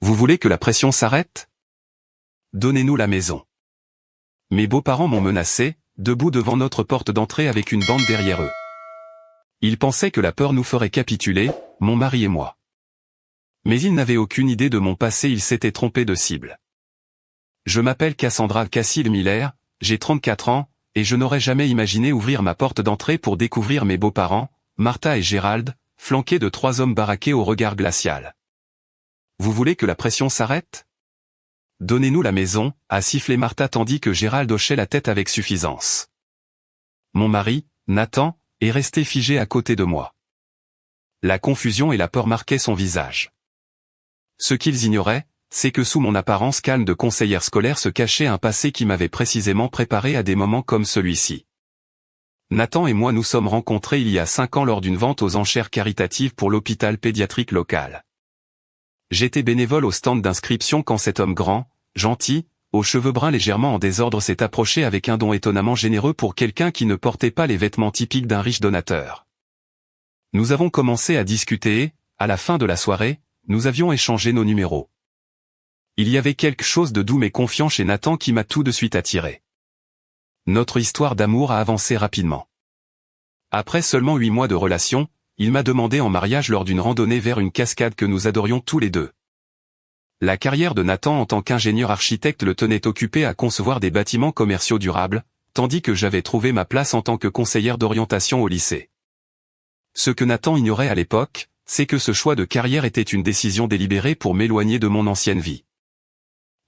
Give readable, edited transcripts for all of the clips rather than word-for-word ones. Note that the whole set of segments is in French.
Vous voulez que la pression s'arrête? Donnez-nous la maison. Mes beaux-parents m'ont menacé, debout devant notre porte d'entrée avec une bande derrière eux. Ils pensaient que la peur nous ferait capituler, mon mari et moi. Mais ils n'avaient aucune idée de mon passé, ils s'étaient trompés de cible. Je m'appelle Cassandra Cassil-Miller, j'ai 34 ans, et je n'aurais jamais imaginé ouvrir ma porte d'entrée pour découvrir mes beaux-parents, Martha et Gérald, flanqués de 3 hommes baraqués au regard glacial. Vous voulez que la pression s'arrête? Donnez-nous la maison, a sifflé Martha tandis que Gérald hochait la tête avec suffisance. Mon mari, Nathan, est resté figé à côté de moi. La confusion et la peur marquaient son visage. Ce qu'ils ignoraient, c'est que sous mon apparence calme de conseillère scolaire se cachait un passé qui m'avait précisément préparé à des moments comme celui-ci. Nathan et moi nous sommes rencontrés il y a 5 ans lors d'une vente aux enchères caritatives pour l'hôpital pédiatrique local. J'étais bénévole au stand d'inscription quand cet homme grand, gentil, aux cheveux bruns légèrement en désordre s'est approché avec un don étonnamment généreux pour quelqu'un qui ne portait pas les vêtements typiques d'un riche donateur. Nous avons commencé à discuter et, à la fin de la soirée, nous avions échangé nos numéros. Il y avait quelque chose de doux mais confiant chez Nathan qui m'a tout de suite attiré. Notre histoire d'amour a avancé rapidement. Après seulement 8 mois de relation, il m'a demandé en mariage lors d'une randonnée vers une cascade que nous adorions tous les deux. La carrière de Nathan en tant qu'ingénieur architecte le tenait occupé à concevoir des bâtiments commerciaux durables, tandis que j'avais trouvé ma place en tant que conseillère d'orientation au lycée. Ce que Nathan ignorait à l'époque, c'est que ce choix de carrière était une décision délibérée pour m'éloigner de mon ancienne vie.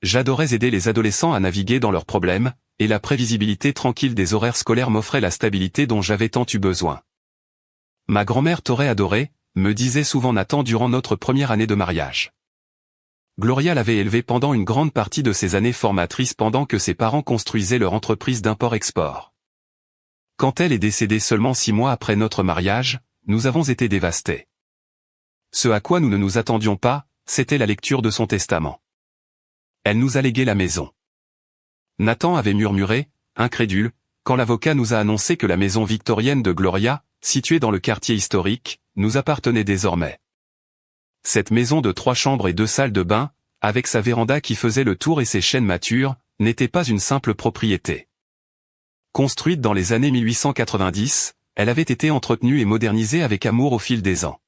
J'adorais aider les adolescents à naviguer dans leurs problèmes, et la prévisibilité tranquille des horaires scolaires m'offrait la stabilité dont j'avais tant eu besoin. Ma grand-mère t'aurait adoré, me disait souvent Nathan durant notre première année de mariage. Gloria l'avait élevé pendant une grande partie de ses années formatrices pendant que ses parents construisaient leur entreprise d'import-export. Quand elle est décédée seulement 6 mois après notre mariage, nous avons été dévastés. Ce à quoi nous ne nous attendions pas, c'était la lecture de son testament. Elle nous a légué la maison. Nathan avait murmuré, incrédule, quand l'avocat nous a annoncé que la maison victorienne de Gloria, située dans le quartier historique, nous appartenait désormais. Cette maison de 3 chambres et 2 salles de bain, avec sa véranda qui faisait le tour et ses chênes matures, n'était pas une simple propriété. Construite dans les années 1890, elle avait été entretenue et modernisée avec amour au fil des ans.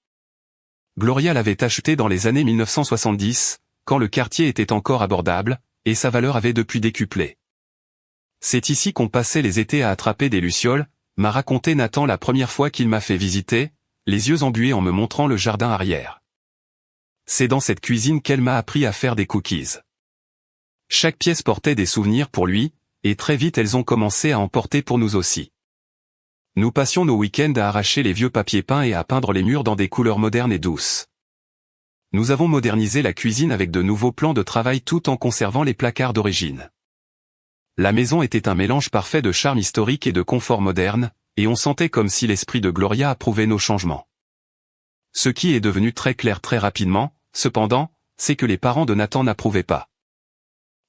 Gloria l'avait achetée dans les années 1970, quand le quartier était encore abordable, et sa valeur avait depuis décuplé. C'est ici qu'on passait les étés à attraper des lucioles, m'a raconté Nathan la première fois qu'il m'a fait visiter, les yeux embués en me montrant le jardin arrière. C'est dans cette cuisine qu'elle m'a appris à faire des cookies. Chaque pièce portait des souvenirs pour lui, et très vite elles ont commencé à en porter pour nous aussi. Nous passions nos week-ends à arracher les vieux papiers peints et à peindre les murs dans des couleurs modernes et douces. Nous avons modernisé la cuisine avec de nouveaux plans de travail tout en conservant les placards d'origine. La maison était un mélange parfait de charme historique et de confort moderne, et on sentait comme si l'esprit de Gloria approuvait nos changements. Ce qui est devenu très clair très rapidement, cependant, c'est que les parents de Nathan n'approuvaient pas.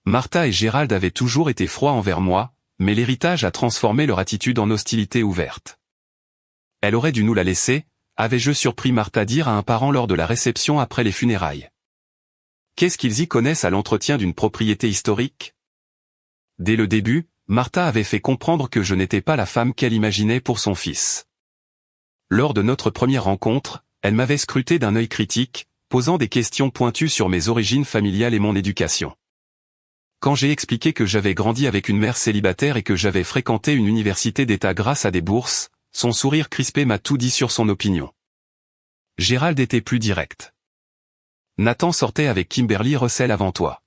Martha et Gérald avaient toujours été froids envers moi, mais l'héritage a transformé leur attitude en hostilité ouverte. Elle aurait dû nous la laisser, avais-je surpris Martha dire à un parent lors de la réception après les funérailles. Qu'est-ce qu'ils y connaissent à l'entretien d'une propriété historique? Dès le début, Martha avait fait comprendre que je n'étais pas la femme qu'elle imaginait pour son fils. Lors de notre première rencontre, elle m'avait scruté d'un œil critique, posant des questions pointues sur mes origines familiales et mon éducation. Quand j'ai expliqué que j'avais grandi avec une mère célibataire et que j'avais fréquenté une université d'État grâce à des bourses, son sourire crispé m'a tout dit sur son opinion. Gérald était plus direct. Nathan sortait avec Kimberly Russell avant toi.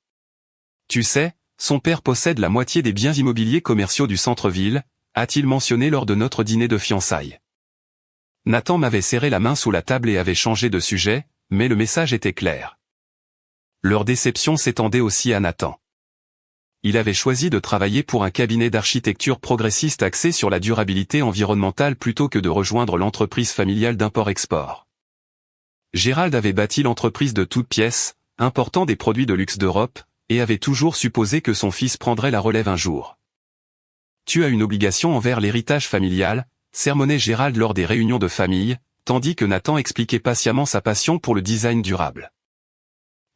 Tu sais, son père possède la moitié des biens immobiliers commerciaux du centre-ville, a-t-il mentionné lors de notre dîner de fiançailles. Nathan m'avait serré la main sous la table et avait changé de sujet, mais le message était clair. Leur déception s'étendait aussi à Nathan. Il avait choisi de travailler pour un cabinet d'architecture progressiste axé sur la durabilité environnementale plutôt que de rejoindre l'entreprise familiale d'import-export. Gérald avait bâti l'entreprise de toutes pièces, important des produits de luxe d'Europe, et avait toujours supposé que son fils prendrait la relève un jour. Tu as une obligation envers l'héritage familial, sermonnait Gérald lors des réunions de famille, tandis que Nathan expliquait patiemment sa passion pour le design durable.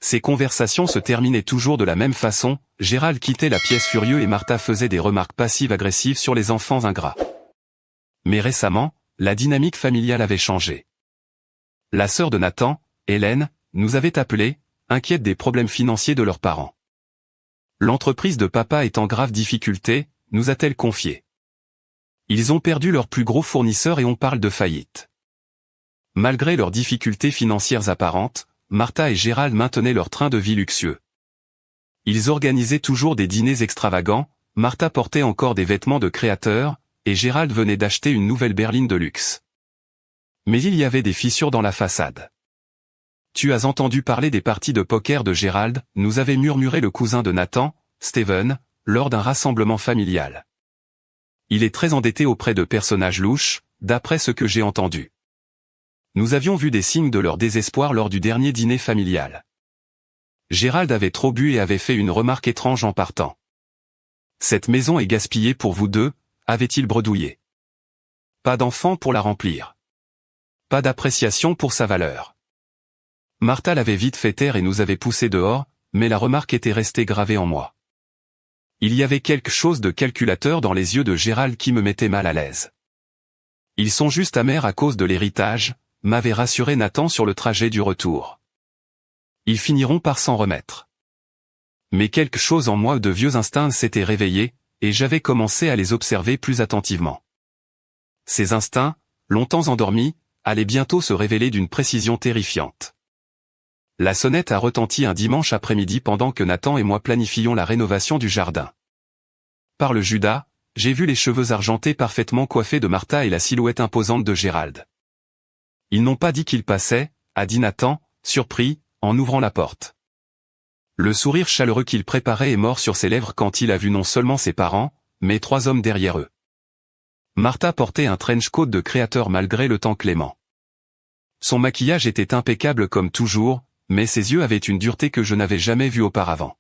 Ces conversations se terminaient toujours de la même façon, Gérald quittait la pièce furieux et Martha faisait des remarques passives-agressives sur les enfants ingrats. Mais récemment, la dynamique familiale avait changé. La sœur de Nathan, Hélène, nous avait appelés, inquiète des problèmes financiers de leurs parents. L'entreprise de papa est en grave difficulté, nous a-t-elle confié. Ils ont perdu leur plus gros fournisseur et on parle de faillite. Malgré leurs difficultés financières apparentes, Martha et Gérald maintenaient leur train de vie luxueux. Ils organisaient toujours des dîners extravagants, Martha portait encore des vêtements de créateur, et Gérald venait d'acheter une nouvelle berline de luxe. Mais il y avait des fissures dans la façade. Tu as entendu parler des parties de poker de Gérald, nous avait murmuré le cousin de Nathan, Steven, lors d'un rassemblement familial. Il est très endetté auprès de personnages louches, d'après ce que j'ai entendu. Nous avions vu des signes de leur désespoir lors du dernier dîner familial. Gérald avait trop bu et avait fait une remarque étrange en partant. Cette maison est gaspillée pour vous deux, avait-il bredouillé. Pas d'enfant pour la remplir. Pas d'appréciation pour sa valeur. Martha l'avait vite fait taire et nous avait poussés dehors, mais la remarque était restée gravée en moi. Il y avait quelque chose de calculateur dans les yeux de Gérald qui me mettait mal à l'aise. Ils sont juste amers à cause de l'héritage, m'avait rassuré Nathan sur le trajet du retour. Ils finiront par s'en remettre. Mais quelque chose en moi de vieux instincts s'était réveillé, et j'avais commencé à les observer plus attentivement. Ces instincts, longtemps endormis, allaient bientôt se révéler d'une précision terrifiante. La sonnette a retenti un dimanche après-midi pendant que Nathan et moi planifions la rénovation du jardin. Par le Judas, j'ai vu les cheveux argentés parfaitement coiffés de Martha et la silhouette imposante de Gérald. Ils n'ont pas dit qu'il passait, a dit Nathan, surpris, en ouvrant la porte. Le sourire chaleureux qu'il préparait est mort sur ses lèvres quand il a vu non seulement ses parents, mais 3 hommes derrière eux. Martha portait un trench coat de créateur malgré le temps clément. Son maquillage était impeccable comme toujours, mais ses yeux avaient une dureté que je n'avais jamais vue auparavant.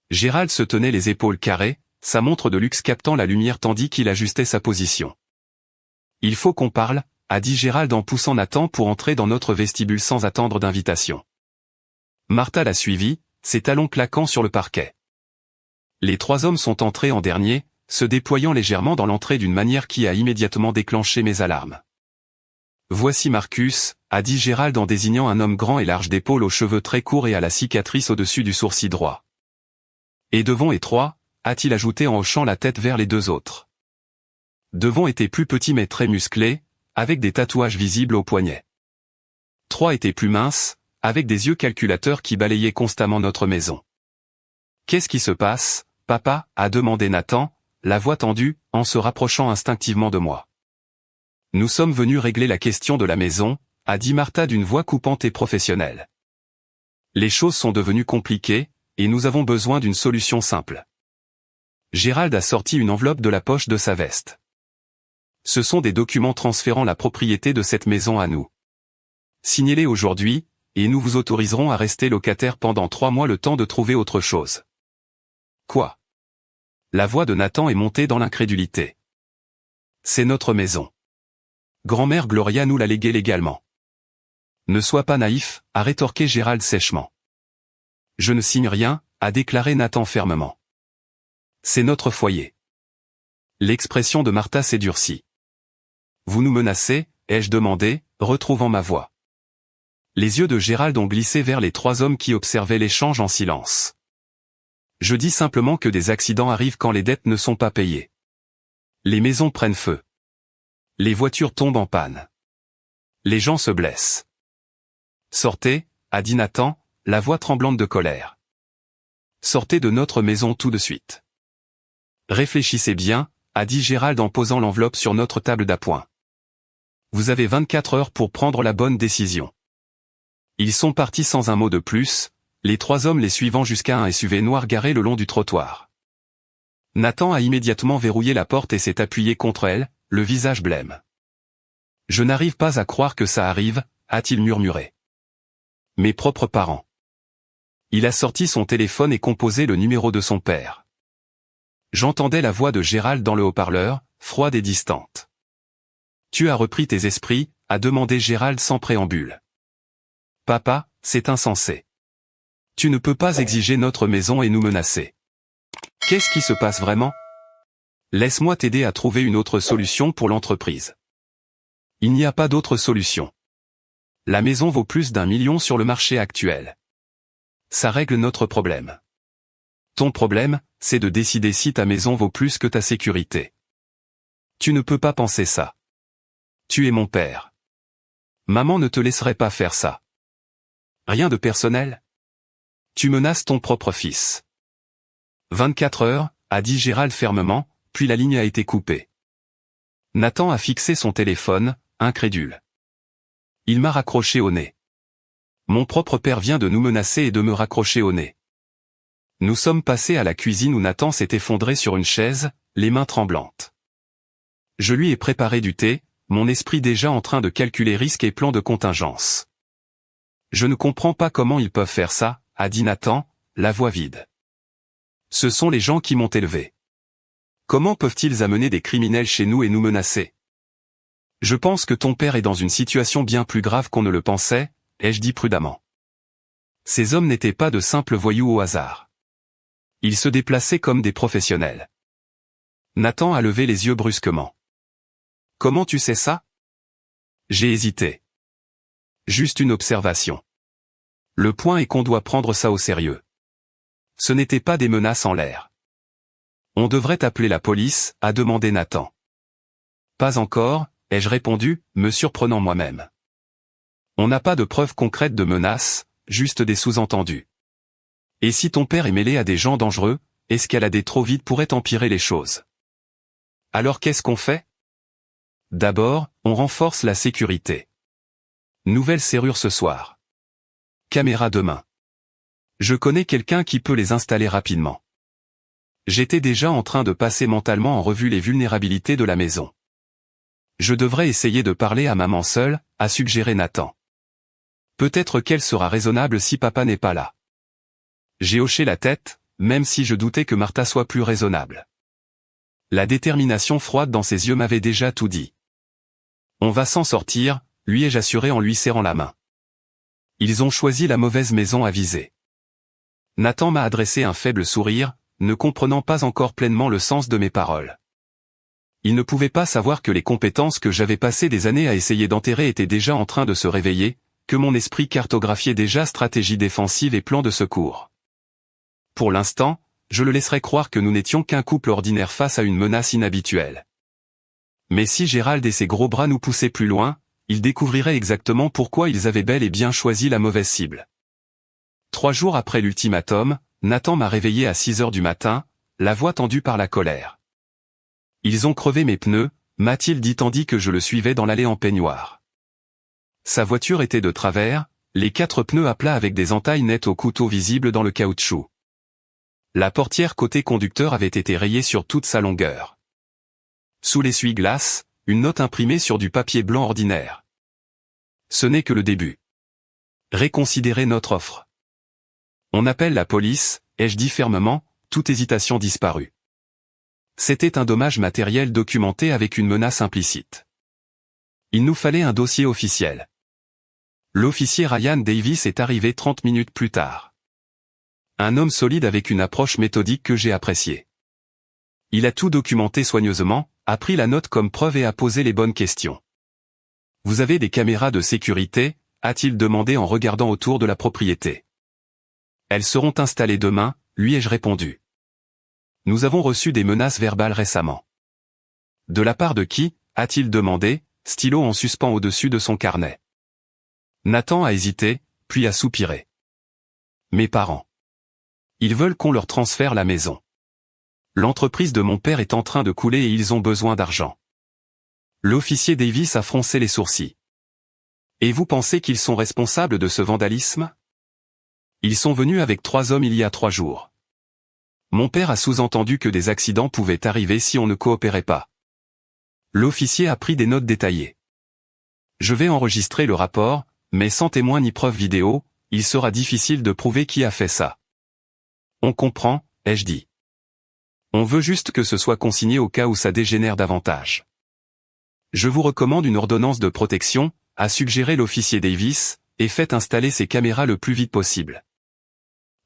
Gérald se tenait les épaules carrées, sa montre de luxe captant la lumière tandis qu'il ajustait sa position. « Il faut qu'on parle », a dit Gérald en poussant Nathan pour entrer dans notre vestibule sans attendre d'invitation. Martha l'a suivi, ses talons claquant sur le parquet. Les 3 hommes sont entrés en dernier, se déployant légèrement dans l'entrée d'une manière qui a immédiatement déclenché mes alarmes. « Voici Marcus », a dit Gérald en désignant un homme grand et large d'épaules aux cheveux très courts et à la cicatrice au-dessus du sourcil droit. « Et Devon est 3, a-t-il ajouté en hochant la tête vers les 2 autres. Devon était plus petit mais très musclé, avec des tatouages visibles aux poignets. 3 était plus mince, avec des yeux calculateurs qui balayaient constamment notre maison. « Qu'est-ce qui se passe, papa ?» a demandé Nathan, la voix tendue, en se rapprochant instinctivement de moi. « Nous sommes venus régler la question de la maison », a dit Martha d'une voix coupante et professionnelle. « Les choses sont devenues compliquées, et nous avons besoin d'une solution simple. » Gérald a sorti une enveloppe de la poche de sa veste. « Ce sont des documents transférant la propriété de cette maison à nous. Signez-les aujourd'hui, et nous vous autoriserons à rester locataire pendant 3 mois le temps de trouver autre chose. » Quoi? La voix de Nathan est montée dans l'incrédulité. « C'est notre maison. Grand-mère Gloria nous l'a léguée légalement. » « Ne sois pas naïf, a rétorqué Gérald sèchement. « Je ne signe rien, a déclaré Nathan fermement. « C'est notre foyer. » L'expression de Martha s'est durcie. « Vous nous menacez ?» ai-je demandé, retrouvant ma voix. Les yeux de Gérald ont glissé vers les 3 hommes qui observaient l'échange en silence. « Je dis simplement que des accidents arrivent quand les dettes ne sont pas payées. Les maisons prennent feu. Les voitures tombent en panne. Les gens se blessent. Sortez, a dit Nathan, la voix tremblante de colère. Sortez de notre maison tout de suite. Réfléchissez bien, a dit Gérald en posant l'enveloppe sur notre table d'appoint. Vous avez 24 heures pour prendre la bonne décision. Ils sont partis sans un mot de plus, les 3 hommes les suivant jusqu'à un SUV noir garé le long du trottoir. Nathan a immédiatement verrouillé la porte et s'est appuyé contre elle, le visage blême. « Je n'arrive pas à croire que ça arrive », a-t-il murmuré. Mes propres parents. Il a sorti son téléphone et composé le numéro de son père. J'entendais la voix de Gérald dans le haut-parleur, froide et distante. « Tu as repris tes esprits ?» a demandé Gérald sans préambule. « Papa, c'est insensé. Tu ne peux pas exiger notre maison et nous menacer. Qu'est-ce qui se passe vraiment? Laisse-moi t'aider à trouver une autre solution pour l'entreprise. Il n'y a pas d'autre solution. La maison vaut plus d'1 million sur le marché actuel. Ça règle notre problème. Ton problème, c'est de décider si ta maison vaut plus que ta sécurité. Tu ne peux pas penser ça. Tu es mon père. Maman ne te laisserait pas faire ça. Rien de personnel? Tu menaces ton propre fils. 24 heures, a dit Gérald fermement, puis la ligne a été coupée. Nathan a fixé son téléphone, incrédule. Il m'a raccroché au nez. Mon propre père vient de nous menacer et de me raccrocher au nez. Nous sommes passés à la cuisine où Nathan s'est effondré sur une chaise, les mains tremblantes. Je lui ai préparé du thé, mon esprit déjà en train de calculer risques et plans de contingence. Je ne comprends pas comment ils peuvent faire ça, a dit Nathan, la voix vide. Ce sont les gens qui m'ont élevé. Comment peuvent-ils amener des criminels chez nous et nous menacer? Je pense que ton père est dans une situation bien plus grave qu'on ne le pensait, ai-je dit prudemment. Ces hommes n'étaient pas de simples voyous au hasard. Ils se déplaçaient comme des professionnels. Nathan a levé les yeux brusquement. Comment tu sais ça? J'ai hésité. Juste une observation. Le point est qu'on doit prendre ça au sérieux. Ce n'étaient pas des menaces en l'air. On devrait appeler la police, a demandé Nathan. Pas encore, ai-je répondu, me surprenant moi-même. On n'a pas de preuves concrètes de menaces, juste des sous-entendus. Et si ton père est mêlé à des gens dangereux, escalader trop vite pourrait empirer les choses. Alors qu'est-ce qu'on fait? D'abord, on renforce la sécurité. Nouvelle serrure ce soir. Caméra demain. Je connais quelqu'un qui peut les installer rapidement. J'étais déjà en train de passer mentalement en revue les vulnérabilités de la maison. Je devrais essayer de parler à maman seule, a suggéré Nathan. Peut-être qu'elle sera raisonnable si papa n'est pas là. J'ai hoché la tête, même si je doutais que Martha soit plus raisonnable. La détermination froide dans ses yeux m'avait déjà tout dit. On va s'en sortir, lui ai-je assuré en lui serrant la main. Ils ont choisi la mauvaise maison à viser. Nathan m'a adressé un faible sourire, ne comprenant pas encore pleinement le sens de mes paroles. Il ne pouvait pas savoir que les compétences que j'avais passé des années à essayer d'enterrer étaient déjà en train de se réveiller, que mon esprit cartographiait déjà stratégie défensive et plan de secours. Pour l'instant, je le laisserai croire que nous n'étions qu'un couple ordinaire face à une menace inhabituelle. Mais si Gérald et ses gros bras nous poussaient plus loin, ils découvriraient exactement pourquoi ils avaient bel et bien choisi la mauvaise cible. 3 jours après l'ultimatum, Nathan m'a réveillé à 6 heures du matin, la voix tendue par la colère. Ils ont crevé mes pneus, m'a-t-il dit tandis que je le suivais dans l'allée en peignoir. Sa voiture était de travers, les 4 pneus à plat avec des entailles nettes au couteau visibles dans le caoutchouc. La portière côté conducteur avait été rayée sur toute sa longueur. Sous l'essuie-glace, une note imprimée sur du papier blanc ordinaire. Ce n'est que le début. Réconsidérez notre offre. On appelle la police, ai-je dit fermement, toute hésitation disparue. C'était un dommage matériel documenté avec une menace implicite. Il nous fallait un dossier officiel. L'officier Ryan Davis est arrivé 30 minutes plus tard. Un homme solide avec une approche méthodique que j'ai appréciée. Il a tout documenté soigneusement, a pris la note comme preuve et a posé les bonnes questions. Vous avez des caméras de sécurité, a-t-il demandé en regardant autour de la propriété. Elles seront installées demain, lui ai-je répondu. Nous avons reçu des menaces verbales récemment. De la part de qui, a-t-il demandé, stylo en suspens au-dessus de son carnet. Nathan a hésité, puis a soupiré. Mes parents. Ils veulent qu'on leur transfère la maison. L'entreprise de mon père est en train de couler et ils ont besoin d'argent. L'officier Davis a froncé les sourcils. Et vous pensez qu'ils sont responsables de ce vandalisme? Ils sont venus avec 3 hommes il y a 3 jours. Mon père a sous-entendu que des accidents pouvaient arriver si on ne coopérait pas. L'officier a pris des notes détaillées. Je vais enregistrer le rapport, mais sans témoin ni preuve vidéo, il sera difficile de prouver qui a fait ça. On comprend, ai-je dit. On veut juste que ce soit consigné au cas où ça dégénère davantage. Je vous recommande une ordonnance de protection, a suggéré l'officier Davis, et faites installer ces caméras le plus vite possible.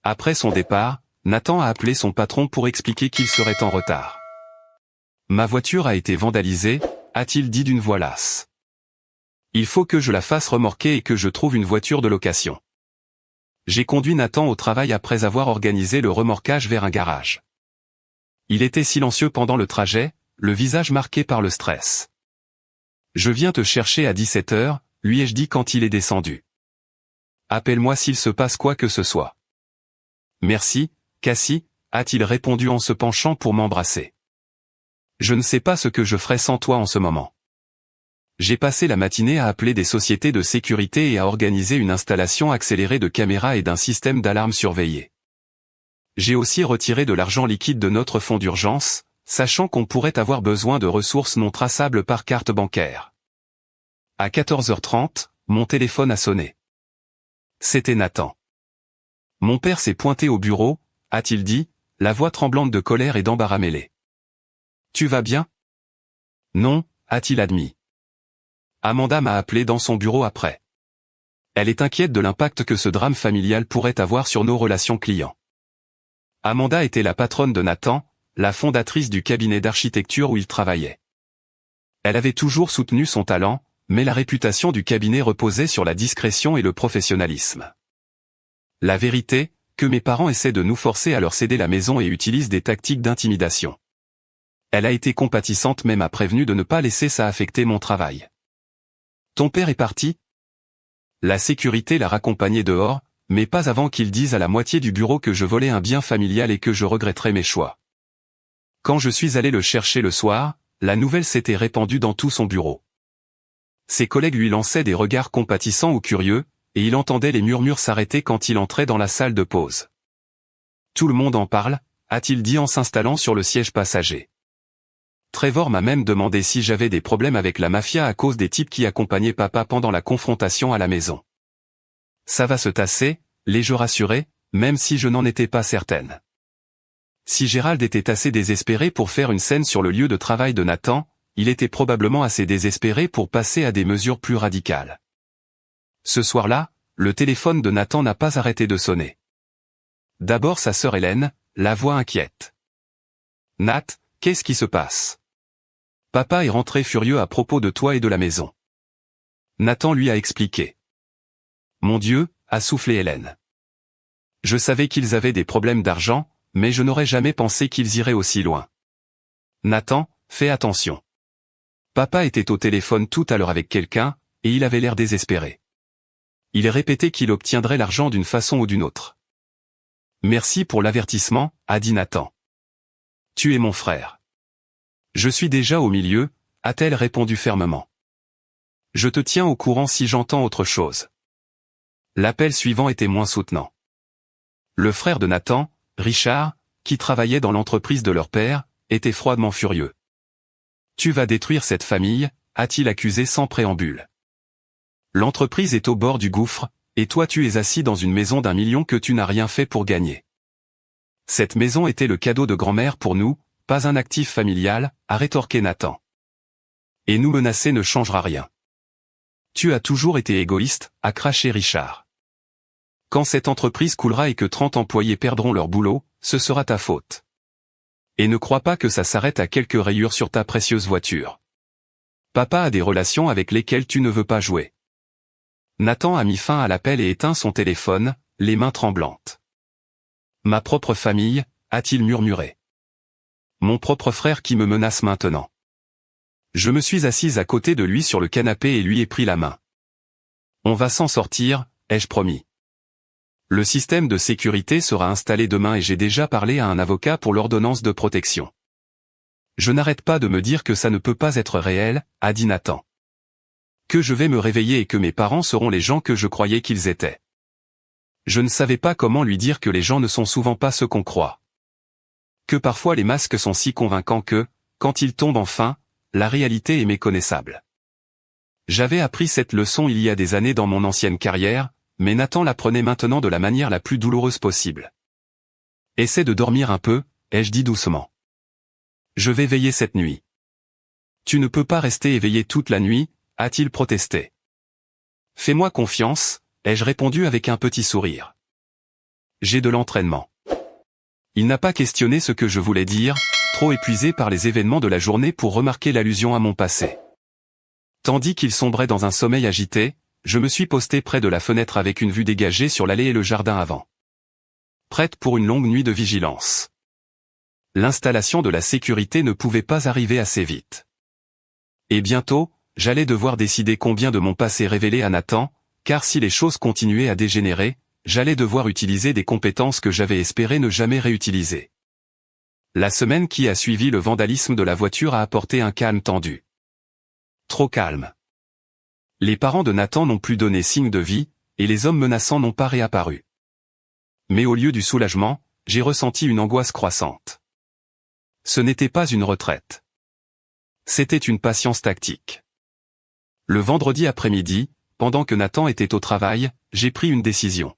Après son départ, Nathan a appelé son patron pour expliquer qu'il serait en retard. Ma voiture a été vandalisée, a-t-il dit d'une voix lasse. Il faut que je la fasse remorquer et que je trouve une voiture de location. J'ai conduit Nathan au travail après avoir organisé le remorquage vers un garage. Il était silencieux pendant le trajet, le visage marqué par le stress. Je viens te chercher à 17 h, lui ai-je dit quand il est descendu. Appelle-moi s'il se passe quoi que ce soit. Merci, Cassie, a-t-il répondu en se penchant pour m'embrasser. Je ne sais pas ce que je ferais sans toi en ce moment. J'ai passé la matinée à appeler des sociétés de sécurité et à organiser une installation accélérée de caméras et d'un système d'alarme surveillé. J'ai aussi retiré de l'argent liquide de notre fonds d'urgence, sachant qu'on pourrait avoir besoin de ressources non traçables par carte bancaire. À 14h30, mon téléphone a sonné. C'était Nathan. Mon père s'est pointé au bureau, a-t-il dit, la voix tremblante de colère et d'embarras mêlés. Tu vas bien? Non, a-t-il admis. Amanda m'a appelé dans son bureau après. Elle est inquiète de l'impact que ce drame familial pourrait avoir sur nos relations clients. Amanda était la patronne de Nathan, la fondatrice du cabinet d'architecture où il travaillait. Elle avait toujours soutenu son talent, mais la réputation du cabinet reposait sur la discrétion et le professionnalisme. La vérité, que mes parents essaient de nous forcer à leur céder la maison et utilisent des tactiques d'intimidation. Elle a été compatissante mais m'a prévenu de ne pas laisser ça affecter mon travail. Ton père est parti? La sécurité l'a raccompagné dehors, mais pas avant qu'il dise à la moitié du bureau que je volais un bien familial et que je regretterais mes choix. Quand je suis allé le chercher le soir, la nouvelle s'était répandue dans tout son bureau. Ses collègues lui lançaient des regards compatissants ou curieux, et il entendait les murmures s'arrêter quand il entrait dans la salle de pause. Tout le monde en parle, a-t-il dit en s'installant sur le siège passager. Trevor m'a même demandé si j'avais des problèmes avec la mafia à cause des types qui accompagnaient papa pendant la confrontation à la maison. Ça va se tasser, l'ai-je rassuré, même si je n'en étais pas certaine. Si Gérald était assez désespéré pour faire une scène sur le lieu de travail de Nathan, il était probablement assez désespéré pour passer à des mesures plus radicales. Ce soir-là, le téléphone de Nathan n'a pas arrêté de sonner. D'abord sa sœur Hélène, la voix inquiète. Nat, qu'est-ce qui se passe? Papa est rentré furieux à propos de toi et de la maison. Nathan lui a expliqué. Mon Dieu, a soufflé Hélène. Je savais qu'ils avaient des problèmes d'argent, mais je n'aurais jamais pensé qu'ils iraient aussi loin. Nathan, fais attention. Papa était au téléphone tout à l'heure avec quelqu'un, et il avait l'air désespéré. Il répétait qu'il obtiendrait l'argent d'une façon ou d'une autre. Merci pour l'avertissement, a dit Nathan. Tu es mon frère. Je suis déjà au milieu, a-t-elle répondu fermement. Je te tiens au courant si j'entends autre chose. L'appel suivant était moins soutenant. Le frère de Nathan, Richard, qui travaillait dans l'entreprise de leur père, était froidement furieux. Tu vas détruire cette famille, a-t-il accusé sans préambule. L'entreprise est au bord du gouffre, et toi tu es assis dans une maison d'1 million que tu n'as rien fait pour gagner. Cette maison était le cadeau de grand-mère pour nous, pas un actif familial, a rétorqué Nathan. Et nous menacer ne changera rien. Tu as toujours été égoïste, a craché Richard. Quand cette entreprise coulera et que 30 employés perdront leur boulot, ce sera ta faute. Et ne crois pas que ça s'arrête à quelques rayures sur ta précieuse voiture. Papa a des relations avec lesquelles tu ne veux pas jouer. Nathan a mis fin à l'appel et éteint son téléphone, les mains tremblantes. Ma propre famille, a-t-il murmuré. Mon propre frère qui me menace maintenant. Je me suis assise à côté de lui sur le canapé et lui ai pris la main. On va s'en sortir, ai-je promis. Le système de sécurité sera installé demain et j'ai déjà parlé à un avocat pour l'ordonnance de protection. Je n'arrête pas de me dire que ça ne peut pas être réel, a dit Nathan. Que je vais me réveiller et que mes parents seront les gens que je croyais qu'ils étaient. Je ne savais pas comment lui dire que les gens ne sont souvent pas ce qu'on croit. Que parfois les masques sont si convaincants que, quand ils tombent enfin, la réalité est méconnaissable. J'avais appris cette leçon il y a des années dans mon ancienne carrière, mais Nathan l'apprenait maintenant de la manière la plus douloureuse possible. Essaie de dormir un peu, ai-je dit doucement. Je vais veiller cette nuit. Tu ne peux pas rester éveillé toute la nuit, a-t-il protesté. Fais-moi confiance, ai-je répondu avec un petit sourire. J'ai de l'entraînement. Il n'a pas questionné ce que je voulais dire, trop épuisé par les événements de la journée pour remarquer l'allusion à mon passé. Tandis qu'il sombrait dans un sommeil agité, je me suis posté près de la fenêtre avec une vue dégagée sur l'allée et le jardin avant. Prête pour une longue nuit de vigilance. L'installation de la sécurité ne pouvait pas arriver assez vite. Et bientôt, j'allais devoir décider combien de mon passé révéler à Nathan, car si les choses continuaient à dégénérer, j'allais devoir utiliser des compétences que j'avais espéré ne jamais réutiliser. La semaine qui a suivi le vandalisme de la voiture a apporté un calme tendu. Trop calme. Les parents de Nathan n'ont plus donné signe de vie, et les hommes menaçants n'ont pas réapparu. Mais au lieu du soulagement, j'ai ressenti une angoisse croissante. Ce n'était pas une retraite. C'était une patience tactique. Le vendredi après-midi, pendant que Nathan était au travail, j'ai pris une décision.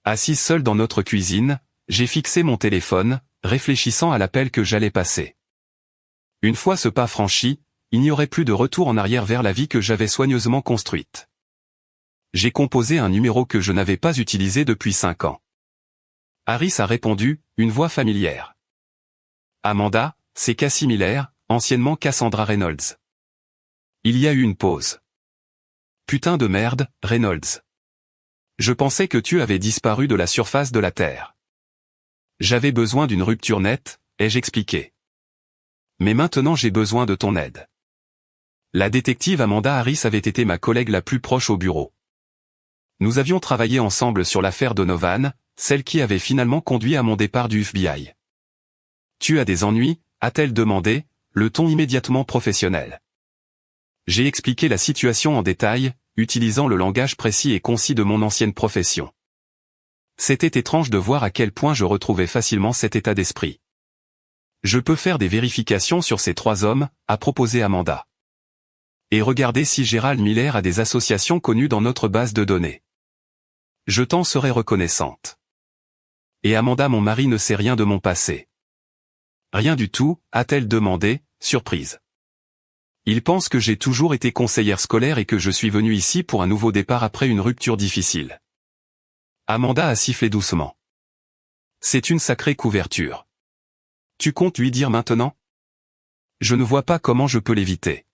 Assise seule dans notre cuisine, j'ai fixé mon téléphone, réfléchissant à l'appel que j'allais passer. Une fois ce pas franchi, il n'y aurait plus de retour en arrière vers la vie que j'avais soigneusement construite. J'ai composé un numéro que je n'avais pas utilisé depuis 5 ans. Harris a répondu, une voix familière. Amanda, c'est Cassie Miller, anciennement Cassandra Reynolds. Il y a eu une pause. Putain de merde, Reynolds. Je pensais que tu avais disparu de la surface de la Terre. J'avais besoin d'une rupture nette, ai-je expliqué. Mais maintenant j'ai besoin de ton aide. La détective Amanda Harris avait été ma collègue la plus proche au bureau. Nous avions travaillé ensemble sur l'affaire Donovan, celle qui avait finalement conduit à mon départ du FBI. Tu as des ennuis, a-t-elle demandé, le ton immédiatement professionnel. J'ai expliqué la situation en détail, utilisant le langage précis et concis de mon ancienne profession. C'était étrange de voir à quel point je retrouvais facilement cet état d'esprit. Je peux faire des vérifications sur ces 3 hommes, a proposé Amanda. Et regardez si Gérald Miller a des associations connues dans notre base de données. Je t'en serai reconnaissante. Et Amanda, mon mari, ne sait rien de mon passé. Rien du tout, a-t-elle demandé, surprise. Il pense que j'ai toujours été conseillère scolaire et que je suis venue ici pour un nouveau départ après une rupture difficile. Amanda a sifflé doucement. C'est une sacrée couverture. Tu comptes lui dire maintenant? Je ne vois pas comment je peux l'éviter.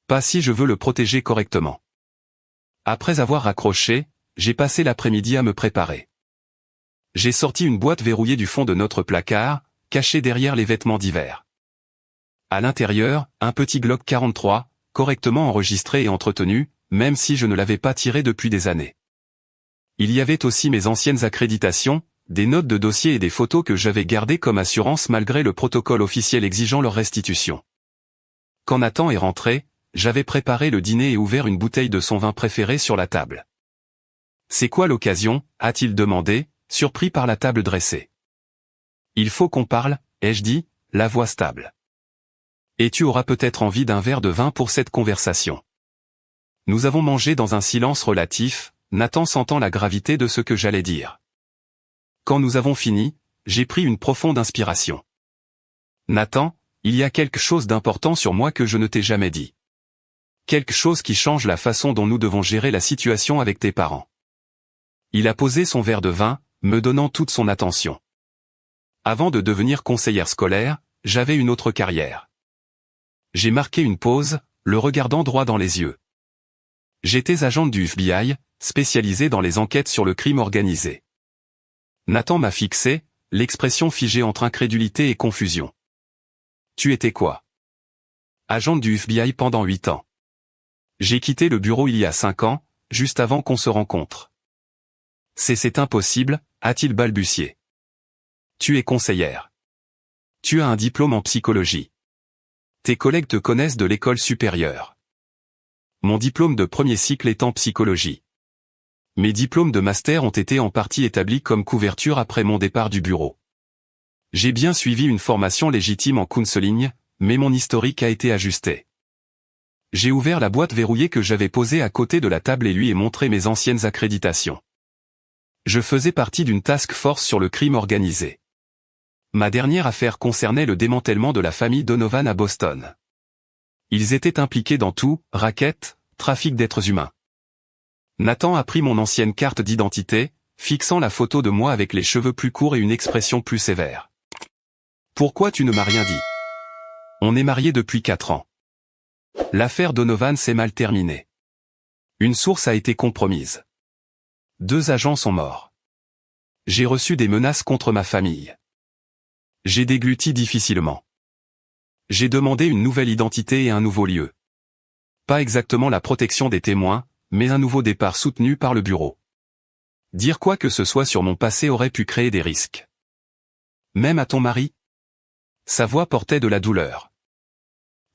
Pas si je veux le protéger correctement. Après avoir raccroché, j'ai passé l'après-midi à me préparer. J'ai sorti une boîte verrouillée du fond de notre placard, cachée derrière les vêtements d'hiver. À l'intérieur, un petit Glock 43, correctement enregistré et entretenu, même si je ne l'avais pas tiré depuis des années. Il y avait aussi mes anciennes accréditations, des notes de dossier et des photos que j'avais gardées comme assurance malgré le protocole officiel exigeant leur restitution. Quand Nathan est rentré, j'avais préparé le dîner et ouvert une bouteille de son vin préféré sur la table. « C'est quoi l'occasion » a-t-il demandé, surpris par la table dressée. « Il faut qu'on parle » ai-je dit, la voix stable. « Et tu auras peut-être envie d'un verre de vin pour cette conversation. » Nous avons mangé dans un silence relatif, Nathan sentant la gravité de ce que j'allais dire. Quand nous avons fini, j'ai pris une profonde inspiration. « Nathan, il y a quelque chose d'important sur moi que je ne t'ai jamais dit. Quelque chose qui change la façon dont nous devons gérer la situation avec tes parents. » Il a posé son verre de vin, me donnant toute son attention. Avant de devenir conseillère scolaire, j'avais une autre carrière. J'ai marqué une pause, le regardant droit dans les yeux. J'étais agente du FBI, spécialisée dans les enquêtes sur le crime organisé. Nathan m'a fixé, l'expression figée entre incrédulité et confusion. Tu étais quoi? Agente du FBI pendant 8 ans. J'ai quitté le bureau il y a 5 ans, juste avant qu'on se rencontre. C'est impossible, a-t-il balbutié. Tu es conseillère. Tu as un diplôme en psychologie. Tes collègues te connaissent de l'école supérieure. Mon diplôme de premier cycle est en psychologie. Mes diplômes de master ont été en partie établis comme couverture après mon départ du bureau. J'ai bien suivi une formation légitime en counseling, mais mon historique a été ajusté. J'ai ouvert la boîte verrouillée que j'avais posée à côté de la table et lui ai montré mes anciennes accréditations. Je faisais partie d'une task force sur le crime organisé. Ma dernière affaire concernait le démantèlement de la famille Donovan à Boston. Ils étaient impliqués dans tout, racket, trafic d'êtres humains. Nathan a pris mon ancienne carte d'identité, fixant la photo de moi avec les cheveux plus courts et une expression plus sévère. Pourquoi tu ne m'as rien dit? On est mariés depuis 4 ans. L'affaire Donovan s'est mal terminée. Une source a été compromise. 2 agents sont morts. J'ai reçu des menaces contre ma famille. J'ai dégluti difficilement. J'ai demandé une nouvelle identité et un nouveau lieu. Pas exactement la protection des témoins, mais un nouveau départ soutenu par le bureau. Dire quoi que ce soit sur mon passé aurait pu créer des risques. Même à ton mari? Sa voix portait de la douleur.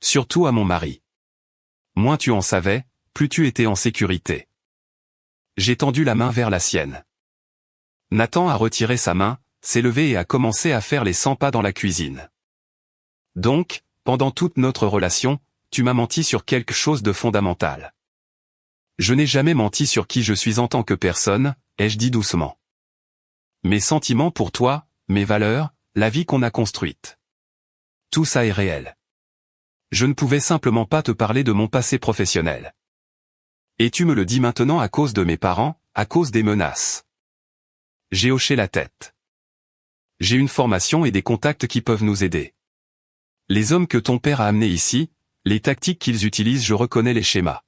Surtout à mon mari. Moins tu en savais, plus tu étais en sécurité. J'ai tendu la main vers la sienne. Nathan a retiré sa main, s'est levé et a commencé à faire les 100 pas dans la cuisine. Donc, pendant toute notre relation, tu m'as menti sur quelque chose de fondamental. Je n'ai jamais menti sur qui je suis en tant que personne, ai-je dit doucement. Mes sentiments pour toi, mes valeurs, la vie qu'on a construite. Tout ça est réel. Je ne pouvais simplement pas te parler de mon passé professionnel. Et tu me le dis maintenant à cause de mes parents, à cause des menaces. J'ai hoché la tête. J'ai une formation et des contacts qui peuvent nous aider. Les hommes que ton père a amenés ici, les tactiques qu'ils utilisent, je reconnais les schémas.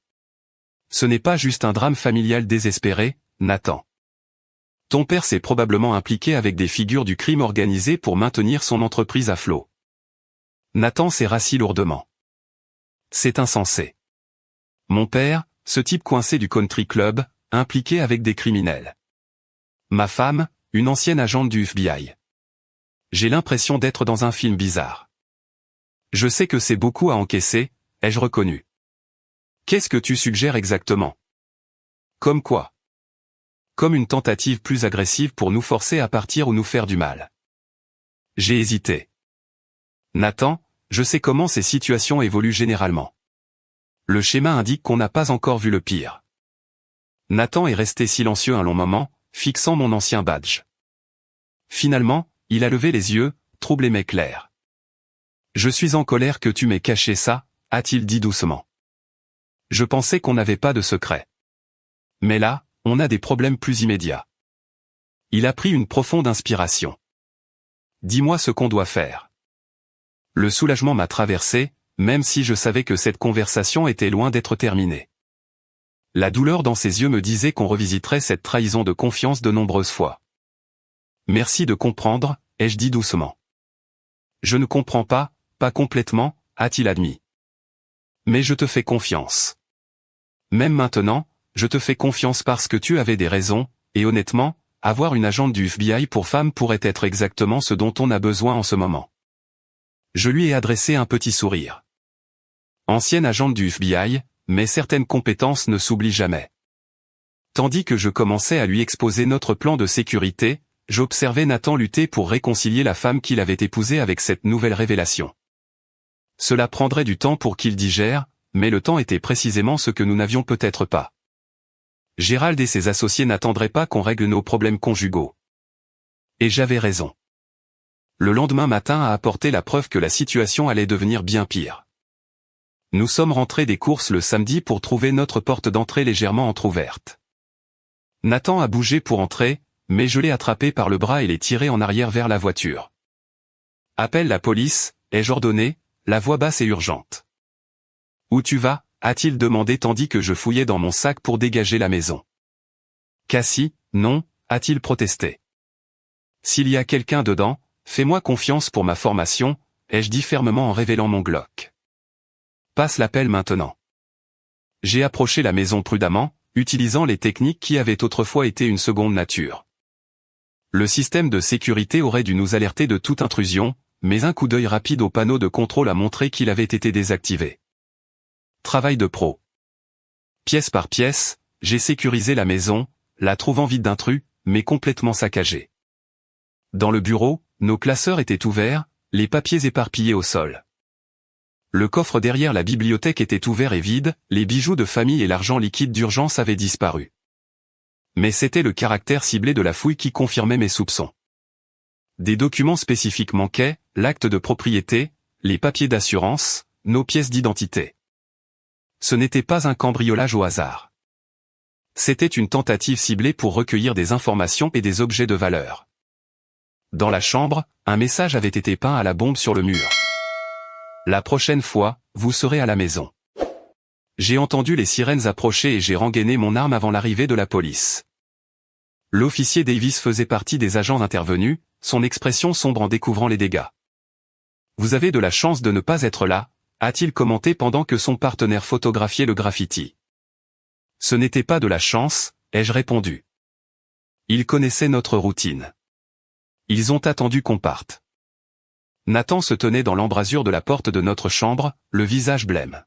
Ce n'est pas juste un drame familial désespéré, Nathan. Ton père s'est probablement impliqué avec des figures du crime organisé pour maintenir son entreprise à flot. Nathan s'est rassis lourdement. C'est insensé. Mon père, ce type coincé du country club, impliqué avec des criminels. Ma femme, une ancienne agente du FBI. J'ai l'impression d'être dans un film bizarre. Je sais que c'est beaucoup à encaisser, ai-je reconnu. Qu'est-ce que tu suggères exactement? Comme quoi? Comme une tentative plus agressive pour nous forcer à partir ou nous faire du mal. J'ai hésité. Nathan, je sais comment ces situations évoluent généralement. Le schéma indique qu'on n'a pas encore vu le pire. Nathan est resté silencieux un long moment, fixant mon ancien badge. Finalement, il a levé les yeux, troublé mais clair. Je suis en colère que tu m'aies caché ça, a-t-il dit doucement. Je pensais qu'on n'avait pas de secret. Mais là, on a des problèmes plus immédiats. Il a pris une profonde inspiration. Dis-moi ce qu'on doit faire. Le soulagement m'a traversé, même si je savais que cette conversation était loin d'être terminée. La douleur dans ses yeux me disait qu'on revisiterait cette trahison de confiance de nombreuses fois. Merci de comprendre, ai-je dit doucement. Je ne comprends pas complètement, a-t-il admis. Mais je te fais confiance. Même maintenant, je te fais confiance parce que tu avais des raisons, et honnêtement, avoir une agente du FBI pour femme pourrait être exactement ce dont on a besoin en ce moment. Je lui ai adressé un petit sourire. Ancienne agente du FBI, mais certaines compétences ne s'oublient jamais. Tandis que je commençais à lui exposer notre plan de sécurité, j'observais Nathan lutter pour réconcilier la femme qu'il avait épousée avec cette nouvelle révélation. Cela prendrait du temps pour qu'il digère, mais le temps était précisément ce que nous n'avions peut-être pas. Gérald et ses associés n'attendraient pas qu'on règle nos problèmes conjugaux. Et j'avais raison. Le lendemain matin a apporté la preuve que la situation allait devenir bien pire. Nous sommes rentrés des courses le samedi pour trouver notre porte d'entrée légèrement entr'ouverte. Nathan a bougé pour entrer, mais je l'ai attrapé par le bras et l'ai tiré en arrière vers la voiture. « Appelle la police », ai-je ordonné, la voix basse et urgente. « Où tu vas » a-t-il demandé tandis que je fouillais dans mon sac pour dégager la maison. « Cassie, non » a-t-il protesté. « S'il y a quelqu'un dedans, fais-moi confiance pour ma formation » ai-je dit fermement en révélant mon Glock. « Passe l'appel maintenant. » J'ai approché la maison prudemment, utilisant les techniques qui avaient autrefois été une seconde nature. Le système de sécurité aurait dû nous alerter de toute intrusion, mais un coup d'œil rapide au panneau de contrôle a montré qu'il avait été désactivé. Travail de pro. Pièce par pièce, j'ai sécurisé la maison, la trouvant vide d'intrus, mais complètement saccagée. Dans le bureau, nos classeurs étaient ouverts, les papiers éparpillés au sol. Le coffre derrière la bibliothèque était ouvert et vide, les bijoux de famille et l'argent liquide d'urgence avaient disparu. Mais c'était le caractère ciblé de la fouille qui confirmait mes soupçons. Des documents spécifiques manquaient, l'acte de propriété, les papiers d'assurance, nos pièces d'identité. Ce n'était pas un cambriolage au hasard. C'était une tentative ciblée pour recueillir des informations et des objets de valeur. Dans la chambre, un message avait été peint à la bombe sur le mur. La prochaine fois, vous serez à la maison. J'ai entendu les sirènes approcher et j'ai rengainé mon arme avant l'arrivée de la police. L'officier Davis faisait partie des agents intervenus, son expression sombre en découvrant les dégâts. Vous avez de la chance de ne pas être là, a-t-il commenté pendant que son partenaire photographiait le graffiti. Ce n'était pas de la chance, ai-je répondu. Ils connaissaient notre routine. Ils ont attendu qu'on parte. Nathan se tenait dans l'embrasure de la porte de notre chambre, le visage blême.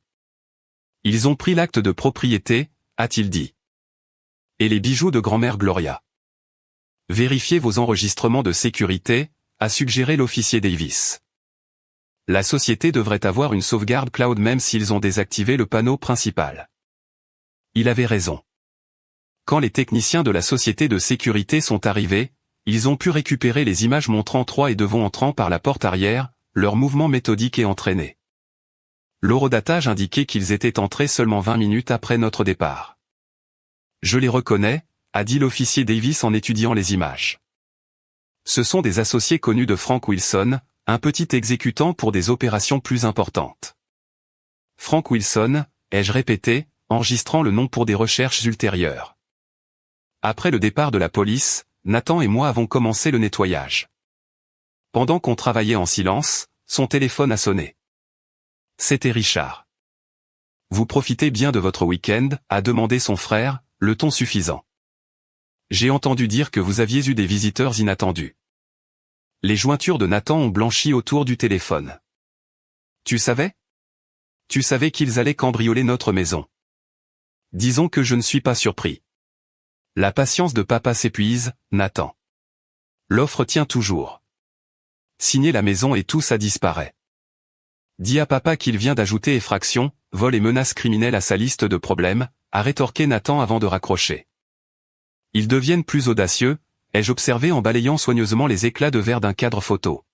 Ils ont pris l'acte de propriété, a-t-il dit. Et les bijoux de grand-mère Gloria. Vérifiez vos enregistrements de sécurité, a suggéré l'officier Davis. La société devrait avoir une sauvegarde cloud même s'ils ont désactivé le panneau principal. Il avait raison. Quand les techniciens de la société de sécurité sont arrivés, ils ont pu récupérer les images montrant Troy et Devon entrant par la porte arrière, leur mouvement méthodique et entraîné. L'horodatage indiquait qu'ils étaient entrés seulement 20 minutes après notre départ. Je les reconnais, a dit l'officier Davis en étudiant les images. Ce sont des associés connus de Frank Wilson, un petit exécutant pour des opérations plus importantes. Frank Wilson, ai-je répété, enregistrant le nom pour des recherches ultérieures. Après le départ de la police, Nathan et moi avons commencé le nettoyage. Pendant qu'on travaillait en silence, son téléphone a sonné. C'était Richard. Vous profitez bien de votre week-end, a demandé son frère, le ton suffisant. J'ai entendu dire que vous aviez eu des visiteurs inattendus. Les jointures de Nathan ont blanchi autour du téléphone. Tu savais? Tu savais qu'ils allaient cambrioler notre maison. Disons que je ne suis pas surpris. La patience de papa s'épuise, Nathan. L'offre tient toujours. Signez la maison et tout ça disparaît. Dis à papa qu'il vient d'ajouter effraction, vol et menaces criminelles à sa liste de problèmes, a rétorqué Nathan avant de raccrocher. Ils deviennent plus audacieux, ai-je observé en balayant soigneusement les éclats de verre d'un cadre photo.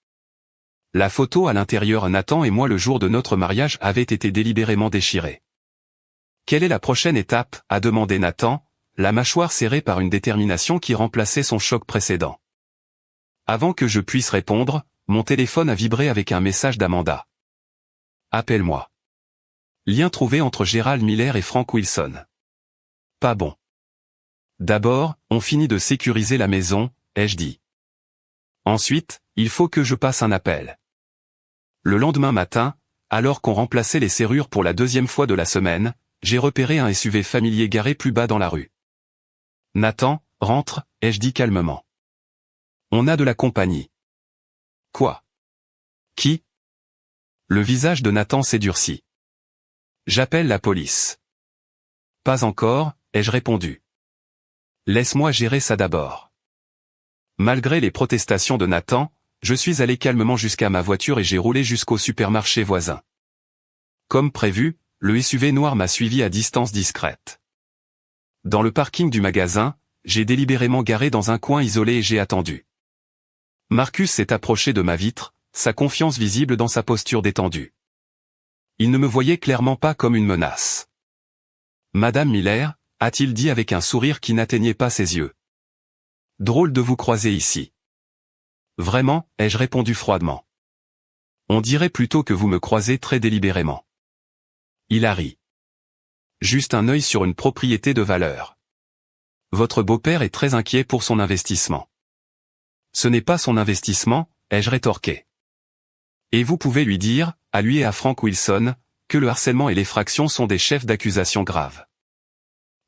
La photo à l'intérieur Nathan et moi le jour de notre mariage avait été délibérément déchirée. Quelle est la prochaine étape, a demandé Nathan, la mâchoire serrée par une détermination qui remplaçait son choc précédent. Avant que je puisse répondre, mon téléphone a vibré avec un message d'Amanda. Appelle-moi. Lien trouvé entre Gérald Miller et Frank Wilson. Pas bon. D'abord, on finit de sécuriser la maison, ai-je dit. Ensuite, il faut que je passe un appel. Le lendemain matin, alors qu'on remplaçait les serrures pour la deuxième fois de la semaine, j'ai repéré un SUV familier garé plus bas dans la rue. Nathan, rentre, ai-je dit calmement. On a de la compagnie. Quoi? Qui? Le visage de Nathan s'est durci. J'appelle la police. Pas encore, ai-je répondu. Laisse-moi gérer ça d'abord. Malgré les protestations de Nathan, je suis allé calmement jusqu'à ma voiture et j'ai roulé jusqu'au supermarché voisin. Comme prévu, le SUV noir m'a suivi à distance discrète. Dans le parking du magasin, j'ai délibérément garé dans un coin isolé et j'ai attendu. Marcus s'est approché de ma vitre, sa confiance visible dans sa posture détendue. Il ne me voyait clairement pas comme une menace. Madame Miller, a-t-il dit avec un sourire qui n'atteignait pas ses yeux. Drôle de vous croiser ici. Vraiment, ai-je répondu froidement. On dirait plutôt que vous me croisez très délibérément. Il a ri. Juste un œil sur une propriété de valeur. Votre beau-père est très inquiet pour son investissement. Ce n'est pas son investissement, ai-je rétorqué. Et vous pouvez lui dire, à lui et à Frank Wilson, que le harcèlement et l'effraction sont des chefs d'accusation graves.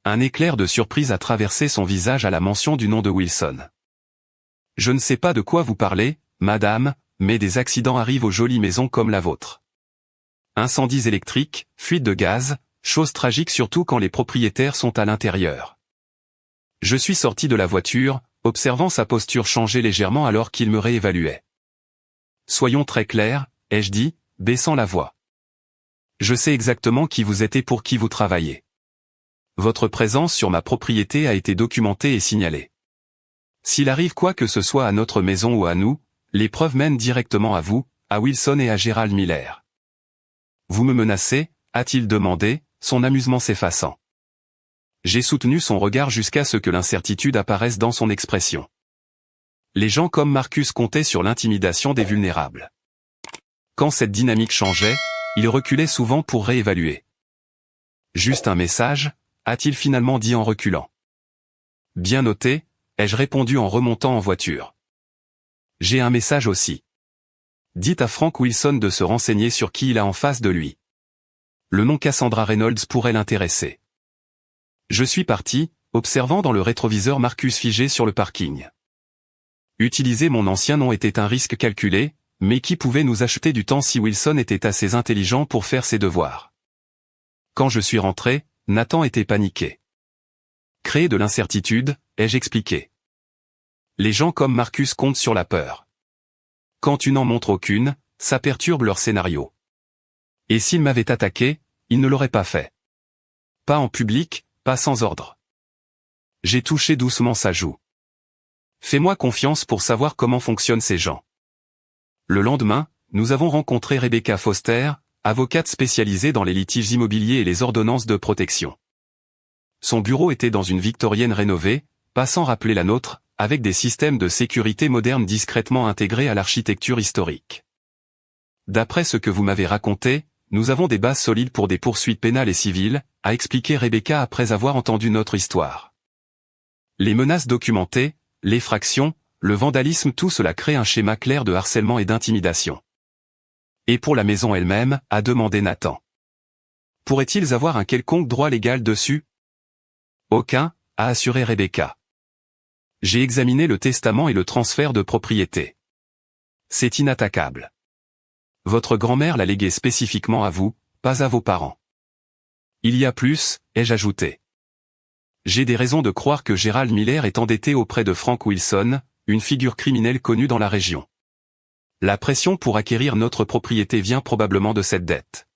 Un éclair de surprise a traversé son visage à la mention du nom de Wilson. Je ne sais pas de quoi vous parlez, madame, mais des accidents arrivent aux jolies maisons comme la vôtre. Incendies électriques, fuites de gaz, choses tragiques surtout quand les propriétaires sont à l'intérieur. Je suis sorti de la voiture, observant sa posture changer légèrement alors qu'il me réévaluait. Soyons très clairs, ai-je dit, baissant la voix. Je sais exactement qui vous êtes et pour qui vous travaillez. Votre présence sur ma propriété a été documentée et signalée. S'il arrive quoi que ce soit à notre maison ou à nous, les preuves mènent directement à vous, à Wilson et à Gérald Miller. Vous me menacez, a-t-il demandé, son amusement s'effaçant. J'ai soutenu son regard jusqu'à ce que l'incertitude apparaisse dans son expression. Les gens comme Marcus comptaient sur l'intimidation des vulnérables. Quand cette dynamique changeait, il reculait souvent pour réévaluer. Juste un message, a-t-il finalement dit en reculant. Bien noté, ai-je répondu en remontant en voiture. J'ai un message aussi. Dites à Frank Wilson de se renseigner sur qui il a en face de lui. Le nom Cassandra Reynolds pourrait l'intéresser. Je suis parti, observant dans le rétroviseur Marcus figé sur le parking. Utiliser mon ancien nom était un risque calculé, mais qui pouvait nous acheter du temps si Wilson était assez intelligent pour faire ses devoirs. Quand je suis rentré, Nathan était paniqué. Créer de l'incertitude, ai-je expliqué. Les gens comme Marcus comptent sur la peur. Quand tu n'en montres aucune, ça perturbe leur scénario. Et s'il m'avait attaqué, il ne l'aurait pas fait. Pas en public, pas sans ordre. J'ai touché doucement sa joue. Fais-moi confiance pour savoir comment fonctionnent ces gens. Le lendemain, nous avons rencontré Rebecca Foster, avocate spécialisée dans les litiges immobiliers et les ordonnances de protection. Son bureau était dans une victorienne rénovée, pas sans rappeler la nôtre, avec des systèmes de sécurité modernes discrètement intégrés à l'architecture historique. D'après ce que vous m'avez raconté, nous avons des bases solides pour des poursuites pénales et civiles, a expliqué Rebecca après avoir entendu notre histoire. Les menaces documentées, l'effraction, le vandalisme, tout cela crée un schéma clair de harcèlement et d'intimidation. Et pour la maison elle-même, a demandé Nathan. Pourraient-ils avoir un quelconque droit légal dessus? Aucun, a assuré Rebecca. J'ai examiné le testament et le transfert de propriété. C'est inattaquable. Votre grand-mère l'a légué spécifiquement à vous, pas à vos parents. Il y a plus, ai-je ajouté. J'ai des raisons de croire que Gerald Miller est endetté auprès de Frank Wilson, une figure criminelle connue dans la région. La pression pour acquérir notre propriété vient probablement de cette dette.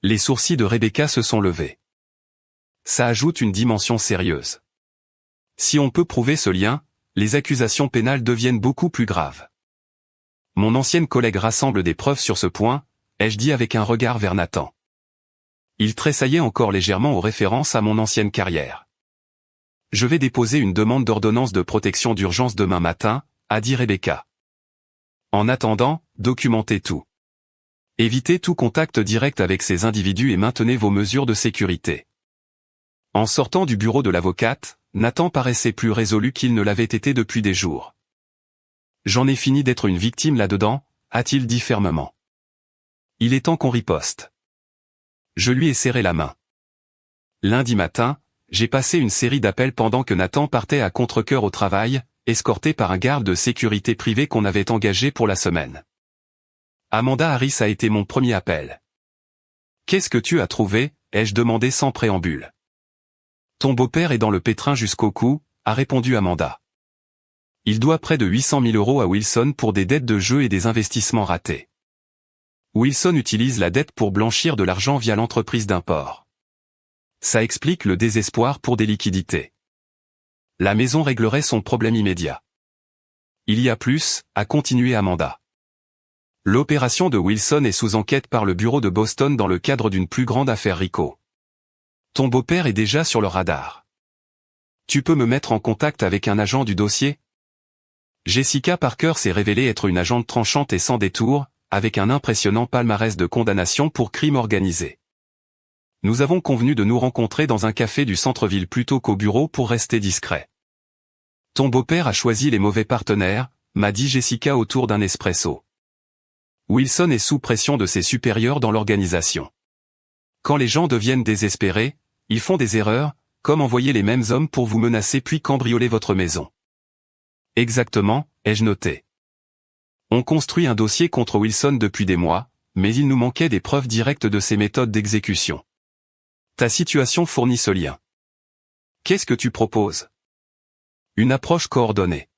Les sourcils de Rebecca se sont levés. Ça ajoute une dimension sérieuse. Si on peut prouver ce lien, les accusations pénales deviennent beaucoup plus graves. Mon ancienne collègue rassemble des preuves sur ce point, ai-je dit avec un regard vers Nathan. Il tressaillait encore légèrement aux références à mon ancienne carrière. Je vais déposer une demande d'ordonnance de protection d'urgence demain matin, a dit Rebecca. En attendant, documentez tout. Évitez tout contact direct avec ces individus et maintenez vos mesures de sécurité. En sortant du bureau de l'avocate, Nathan paraissait plus résolu qu'il ne l'avait été depuis des jours. J'en ai fini d'être une victime là-dedans, a-t-il dit fermement. Il est temps qu'on riposte. Je lui ai serré la main. Lundi matin, j'ai passé une série d'appels pendant que Nathan partait à contre-cœur au travail, escorté par un garde de sécurité privé qu'on avait engagé pour la semaine. Amanda Harris a été mon premier appel. Qu'est-ce que tu as trouvé, ai-je demandé sans préambule. Ton beau-père est dans le pétrin jusqu'au cou, a répondu Amanda. Il doit près de 800 000 € à Wilson pour des dettes de jeu et des investissements ratés. Wilson utilise la dette pour blanchir de l'argent via l'entreprise d'import. Ça explique le désespoir pour des liquidités. La maison réglerait son problème immédiat. Il y a plus, a continué Amanda. L'opération de Wilson est sous enquête par le bureau de Boston dans le cadre d'une plus grande affaire RICO. Ton beau-père est déjà sur le radar. Tu peux me mettre en contact avec un agent du dossier? Jessica Parker s'est révélée être une agente tranchante et sans détour, avec un impressionnant palmarès de condamnation pour crime organisé. Nous avons convenu de nous rencontrer dans un café du centre-ville plutôt qu'au bureau pour rester discret. Ton beau-père a choisi les mauvais partenaires, m'a dit Jessica autour d'un espresso. Wilson est sous pression de ses supérieurs dans l'organisation. Quand les gens deviennent désespérés, ils font des erreurs, comme envoyer les mêmes hommes pour vous menacer puis cambrioler votre maison. Exactement, ai-je noté. On construit un dossier contre Wilson depuis des mois, mais il nous manquait des preuves directes de ses méthodes d'exécution. Ta situation fournit ce lien. Qu'est-ce que tu proposes? Une approche coordonnée.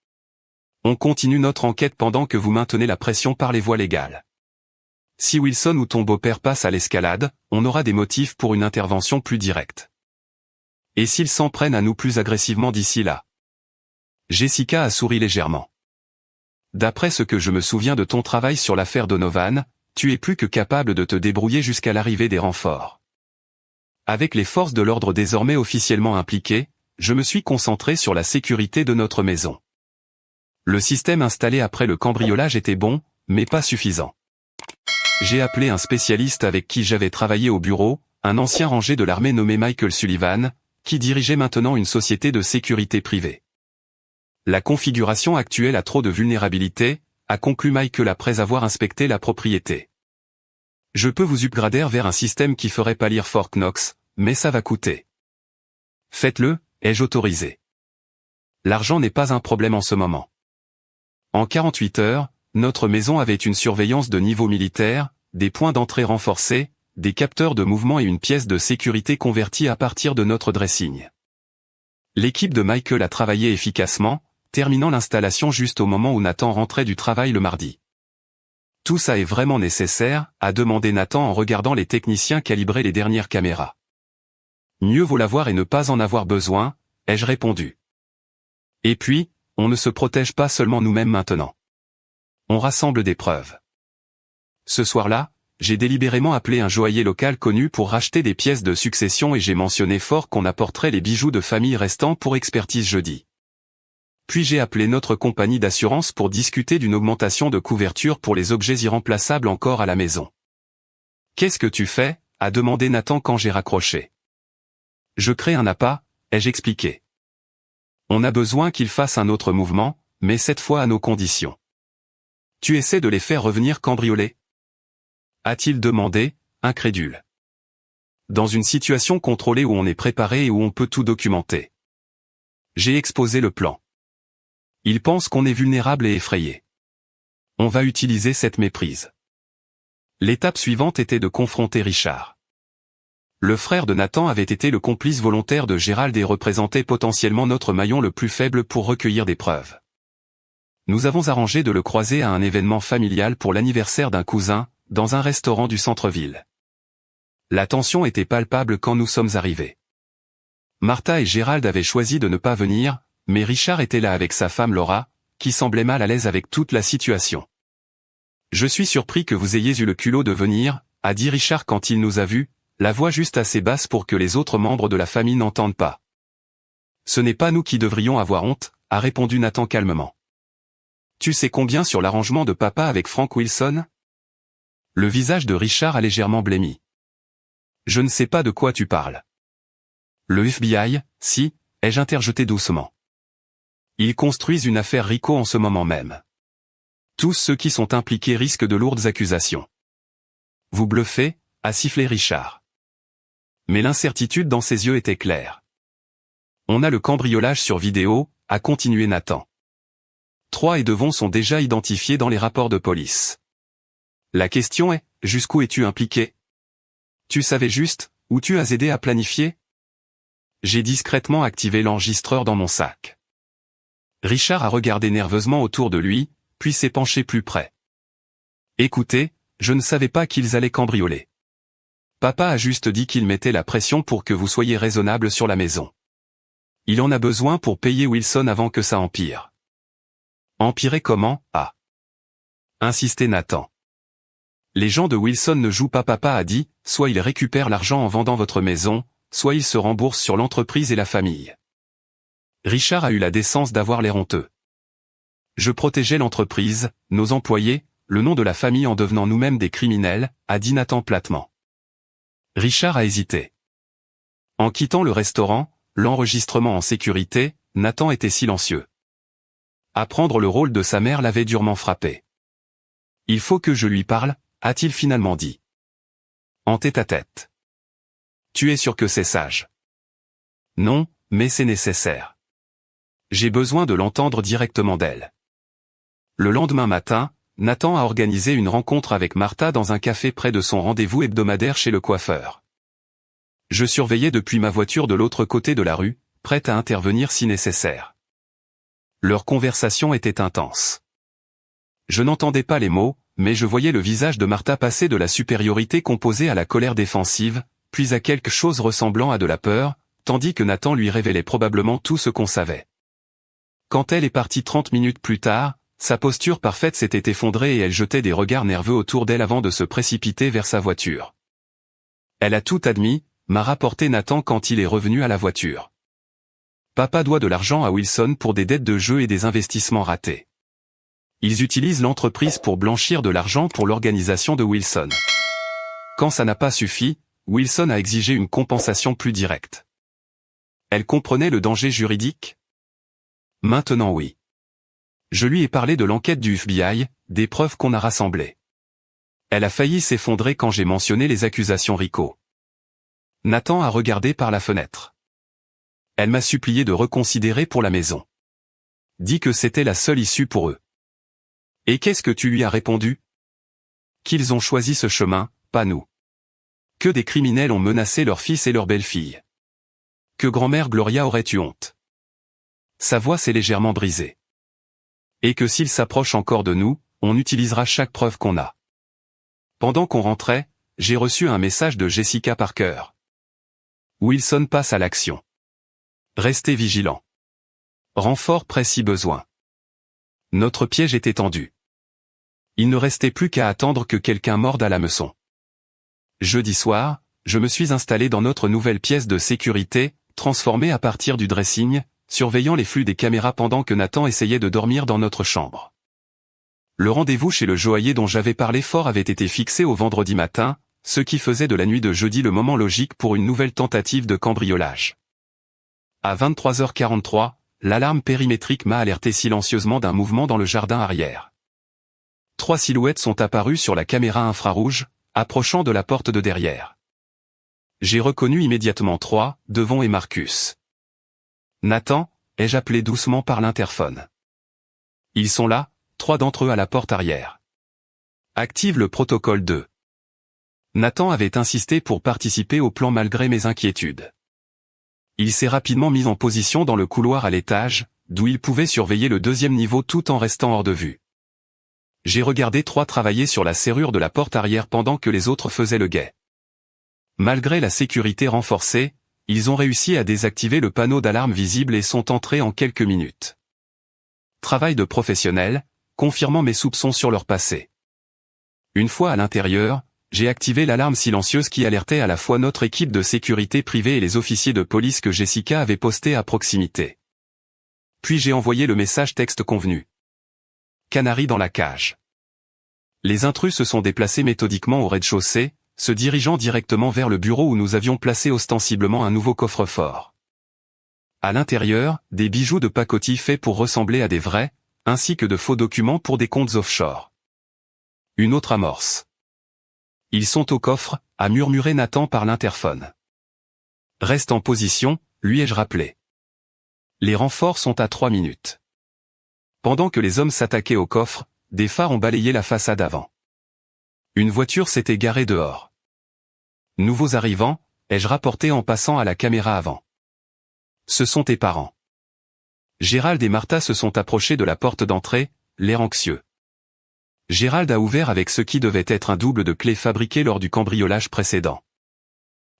On continue notre enquête pendant que vous maintenez la pression par les voies légales. Si Wilson ou ton beau-père passe à l'escalade, on aura des motifs pour une intervention plus directe. Et s'ils s'en prennent à nous plus agressivement d'ici là? Jessica a souri légèrement. D'après ce que je me souviens de ton travail sur l'affaire Donovan, tu es plus que capable de te débrouiller jusqu'à l'arrivée des renforts. Avec les forces de l'ordre désormais officiellement impliquées, je me suis concentré sur la sécurité de notre maison. Le système installé après le cambriolage était bon, mais pas suffisant. J'ai appelé un spécialiste avec qui j'avais travaillé au bureau, un ancien rangé de l'armée nommé Michael Sullivan, qui dirigeait maintenant une société de sécurité privée. La configuration actuelle a trop de vulnérabilités, a conclu Michael après avoir inspecté la propriété. Je peux vous upgrader vers un système qui ferait pâlir Fort Knox, mais ça va coûter. Faites-le, ai-je autorisé. L'argent n'est pas un problème en ce moment. En 48 heures, notre maison avait une surveillance de niveau militaire, des points d'entrée renforcés, des capteurs de mouvement et une pièce de sécurité convertie à partir de notre dressing. L'équipe de Michael a travaillé efficacement, terminant l'installation juste au moment où Nathan rentrait du travail le mardi. Tout ça est vraiment nécessaire, a demandé Nathan en regardant les techniciens calibrer les dernières caméras. Mieux vaut l'avoir et ne pas en avoir besoin, ai-je répondu. Et puis, on ne se protège pas seulement nous-mêmes maintenant. On rassemble des preuves. Ce soir-là, j'ai délibérément appelé un joaillier local connu pour racheter des pièces de succession et j'ai mentionné fort qu'on apporterait les bijoux de famille restants pour expertise jeudi. Puis j'ai appelé notre compagnie d'assurance pour discuter d'une augmentation de couverture pour les objets irremplaçables encore à la maison. « Qu'est-ce que tu fais » a demandé Nathan quand j'ai raccroché. « Je crée un appât » ai-je expliqué. « On a besoin qu'il fasse un autre mouvement, mais cette fois à nos conditions. » « Tu essaies de les faire revenir cambrioler » a-t-il demandé, incrédule. Dans une situation contrôlée où on est préparé et où on peut tout documenter. J'ai exposé le plan. Il pense qu'on est vulnérable et effrayé. On va utiliser cette méprise. L'étape suivante était de confronter Richard. Le frère de Nathan avait été le complice volontaire de Gérald et représentait potentiellement notre maillon le plus faible pour recueillir des preuves. Nous avons arrangé de le croiser à un événement familial pour l'anniversaire d'un cousin, dans un restaurant du centre-ville. La tension était palpable quand nous sommes arrivés. Martha et Gérald avaient choisi de ne pas venir, mais Richard était là avec sa femme Laura, qui semblait mal à l'aise avec toute la situation. « Je suis surpris que vous ayez eu le culot de venir », a dit Richard quand il nous a vus, la voix juste assez basse pour que les autres membres de la famille n'entendent pas. « Ce n'est pas nous qui devrions avoir honte », a répondu Nathan calmement. « Tu sais combien sur l'arrangement de papa avec Frank Wilson ?» Le visage de Richard a légèrement blêmi. « Je ne sais pas de quoi tu parles. »« Le FBI, si, ai-je interjeté doucement. Ils construisent une affaire RICO en ce moment même. Tous ceux qui sont impliqués risquent de lourdes accusations. »« Vous bluffez » a sifflé Richard. Mais l'incertitude dans ses yeux était claire. « On a le cambriolage sur vidéo » a continué Nathan. 3 et Devon sont déjà identifiés dans les rapports de police. La question est, jusqu'où es-tu impliqué? Tu savais juste, ou tu as aidé à planifier? J'ai discrètement activé l'enregistreur dans mon sac. Richard a regardé nerveusement autour de lui, puis s'est penché plus près. Écoutez, je ne savais pas qu'ils allaient cambrioler. Papa a juste dit qu'il mettait la pression pour que vous soyez raisonnable sur la maison. Il en a besoin pour payer Wilson avant que ça empire. Empirer comment, a insisté Nathan. Les gens de Wilson ne jouent pas, papa a dit, soit ils récupèrent l'argent en vendant votre maison, soit ils se remboursent sur l'entreprise et la famille. Richard a eu la décence d'avoir l'air honteux. Je protégeais l'entreprise, nos employés, le nom de la famille en devenant nous-mêmes des criminels, a dit Nathan platement. Richard a hésité. En quittant le restaurant, l'enregistrement en sécurité, Nathan était silencieux. Apprendre le rôle de sa mère l'avait durement frappé. « Il faut que je lui parle », a-t-il finalement dit. En tête-à-tête. « Tu es sûr que c'est sage ?»« Non, mais c'est nécessaire. J'ai besoin de l'entendre directement d'elle. » Le lendemain matin, Nathan a organisé une rencontre avec Martha dans un café près de son rendez-vous hebdomadaire chez le coiffeur. Je surveillais depuis ma voiture de l'autre côté de la rue, prête à intervenir si nécessaire. Leur conversation était intense. Je n'entendais pas les mots, mais je voyais le visage de Martha passer de la supériorité composée à la colère défensive, puis à quelque chose ressemblant à de la peur, tandis que Nathan lui révélait probablement tout ce qu'on savait. Quand elle est partie 30 minutes plus tard, sa posture parfaite s'était effondrée et elle jetait des regards nerveux autour d'elle avant de se précipiter vers sa voiture. Elle a tout admis, m'a rapporté Nathan quand il est revenu à la voiture. Papa doit de l'argent à Wilson pour des dettes de jeu et des investissements ratés. Ils utilisent l'entreprise pour blanchir de l'argent pour l'organisation de Wilson. Quand ça n'a pas suffi, Wilson a exigé une compensation plus directe. Elle comprenait le danger juridique? Maintenant oui. Je lui ai parlé de l'enquête du FBI, des preuves qu'on a rassemblées. Elle a failli s'effondrer quand j'ai mentionné les accusations RICO. Nathan a regardé par la fenêtre. Elle m'a supplié de reconsidérer pour la maison. Dit que c'était la seule issue pour eux. Et qu'est-ce que tu lui as répondu? Qu'ils ont choisi ce chemin, pas nous. Que des criminels ont menacé leur fils et leur belle-fille. Que grand-mère Gloria aurait eu honte. Sa voix s'est légèrement brisée. Et que s'ils s'approchent encore de nous, on utilisera chaque preuve qu'on a. Pendant qu'on rentrait, j'ai reçu un message de Jessica Parker. Wilson passe à l'action. Restez vigilants. Renfort prêt si besoin. Notre piège était tendu. Il ne restait plus qu'à attendre que quelqu'un morde à l'hameçon. Jeudi soir, je me suis installé dans notre nouvelle pièce de sécurité, transformée à partir du dressing, surveillant les flux des caméras pendant que Nathan essayait de dormir dans notre chambre. Le rendez-vous chez le joaillier dont j'avais parlé fort avait été fixé au vendredi matin, ce qui faisait de la nuit de jeudi le moment logique pour une nouvelle tentative de cambriolage. À 23h43, l'alarme périmétrique m'a alerté silencieusement d'un mouvement dans le jardin arrière. 3 silhouettes sont apparues sur la caméra infrarouge, approchant de la porte de derrière. J'ai reconnu immédiatement 3, Devon et Marcus. Nathan, ai-je appelé doucement par l'interphone. Ils sont là, 3 d'entre eux à la porte arrière. Active le protocole 2. Nathan avait insisté pour participer au plan malgré mes inquiétudes. Il s'est rapidement mis en position dans le couloir à l'étage, d'où il pouvait surveiller le 2e niveau tout en restant hors de vue. J'ai regardé 3 travailler sur la serrure de la porte arrière pendant que les autres faisaient le guet. Malgré la sécurité renforcée, ils ont réussi à désactiver le panneau d'alarme visible et sont entrés en quelques minutes. Travail de professionnel, confirmant mes soupçons sur leur passé. Une fois à l'intérieur, j'ai activé l'alarme silencieuse qui alertait à la fois notre équipe de sécurité privée et les officiers de police que Jessica avait postés à proximité. Puis j'ai envoyé le message texte convenu. Canari dans la cage. Les intrus se sont déplacés méthodiquement au rez-de-chaussée, se dirigeant directement vers le bureau où nous avions placé ostensiblement un nouveau coffre-fort. À l'intérieur, des bijoux de pacotille faits pour ressembler à des vrais, ainsi que de faux documents pour des comptes offshore. Une autre amorce. Ils sont au coffre, a murmuré Nathan par l'interphone. Reste en position, lui ai-je rappelé. Les renforts sont à 3 minutes. Pendant que les hommes s'attaquaient au coffre, des phares ont balayé la façade avant. Une voiture s'était garée dehors. Nouveaux arrivants, ai-je rapporté en passant à la caméra avant. Ce sont tes parents. Gérald et Martha se sont approchés de la porte d'entrée, l'air anxieux. Gérald a ouvert avec ce qui devait être un double de clés fabriqué lors du cambriolage précédent.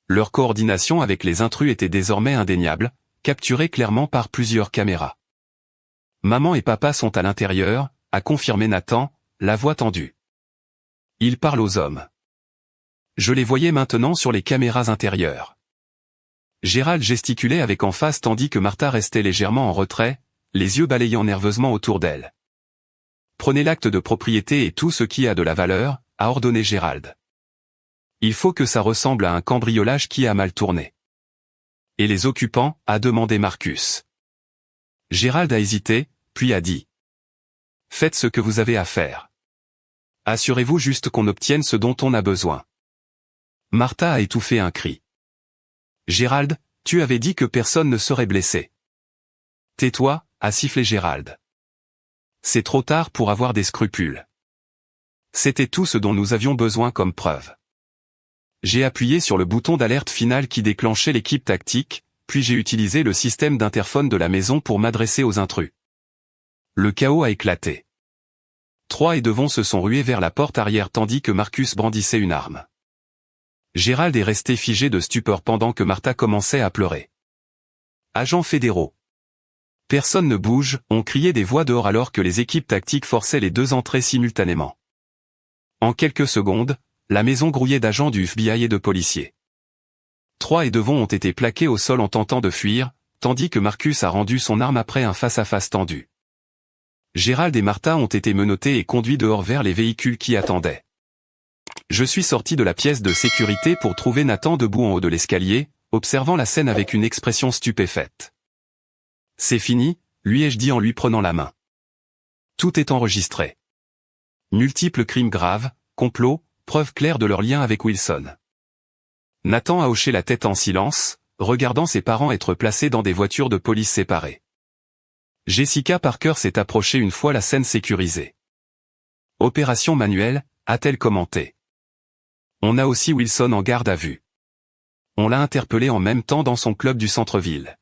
Leur coordination avec les intrus était désormais indéniable, capturée clairement par plusieurs caméras. Maman et papa sont à l'intérieur, a confirmé Nathan, la voix tendue. Ils parlent aux hommes. Je les voyais maintenant sur les caméras intérieures. Gérald gesticulait avec emphase tandis que Martha restait légèrement en retrait, les yeux balayant nerveusement autour d'elle. Prenez l'acte de propriété et tout ce qui a de la valeur, a ordonné Gérald. Il faut que ça ressemble à un cambriolage qui a mal tourné. Et les occupants, a demandé Marcus. Gérald a hésité, puis a dit. Faites ce que vous avez à faire. Assurez-vous juste qu'on obtienne ce dont on a besoin. Martha a étouffé un cri. Gérald, tu avais dit que personne ne serait blessé. Tais-toi, a sifflé Gérald. C'est trop tard pour avoir des scrupules. C'était tout ce dont nous avions besoin comme preuve. J'ai appuyé sur le bouton d'alerte finale qui déclenchait l'équipe tactique, puis j'ai utilisé le système d'interphone de la maison pour m'adresser aux intrus. Le chaos a éclaté. 3 et Devon se sont rués vers la porte arrière tandis que Marcus brandissait une arme. Gérald est resté figé de stupeur pendant que Martha commençait à pleurer. Agents fédéraux. Personne ne bouge, ont crié des voix dehors alors que les équipes tactiques forçaient les 2 entrées simultanément. En quelques secondes, la maison grouillait d'agents du FBI et de policiers. Troy et Devon ont été plaqués au sol en tentant de fuir, tandis que Marcus a rendu son arme après un face-à-face tendu. Gérald et Martha ont été menottés et conduits dehors vers les véhicules qui attendaient. Je suis sorti de la pièce de sécurité pour trouver Nathan debout en haut de l'escalier, observant la scène avec une expression stupéfaite. « C'est fini », lui ai-je dit en lui prenant la main. Tout est enregistré. Multiples crimes graves, complots, preuves claires de leur lien avec Wilson. Nathan a hoché la tête en silence, regardant ses parents être placés dans des voitures de police séparées. Jessica Parker s'est approchée une fois la scène sécurisée. « Opération manuelle », a-t-elle commenté. On a aussi Wilson en garde à vue. On l'a interpellé en même temps dans son club du centre-ville.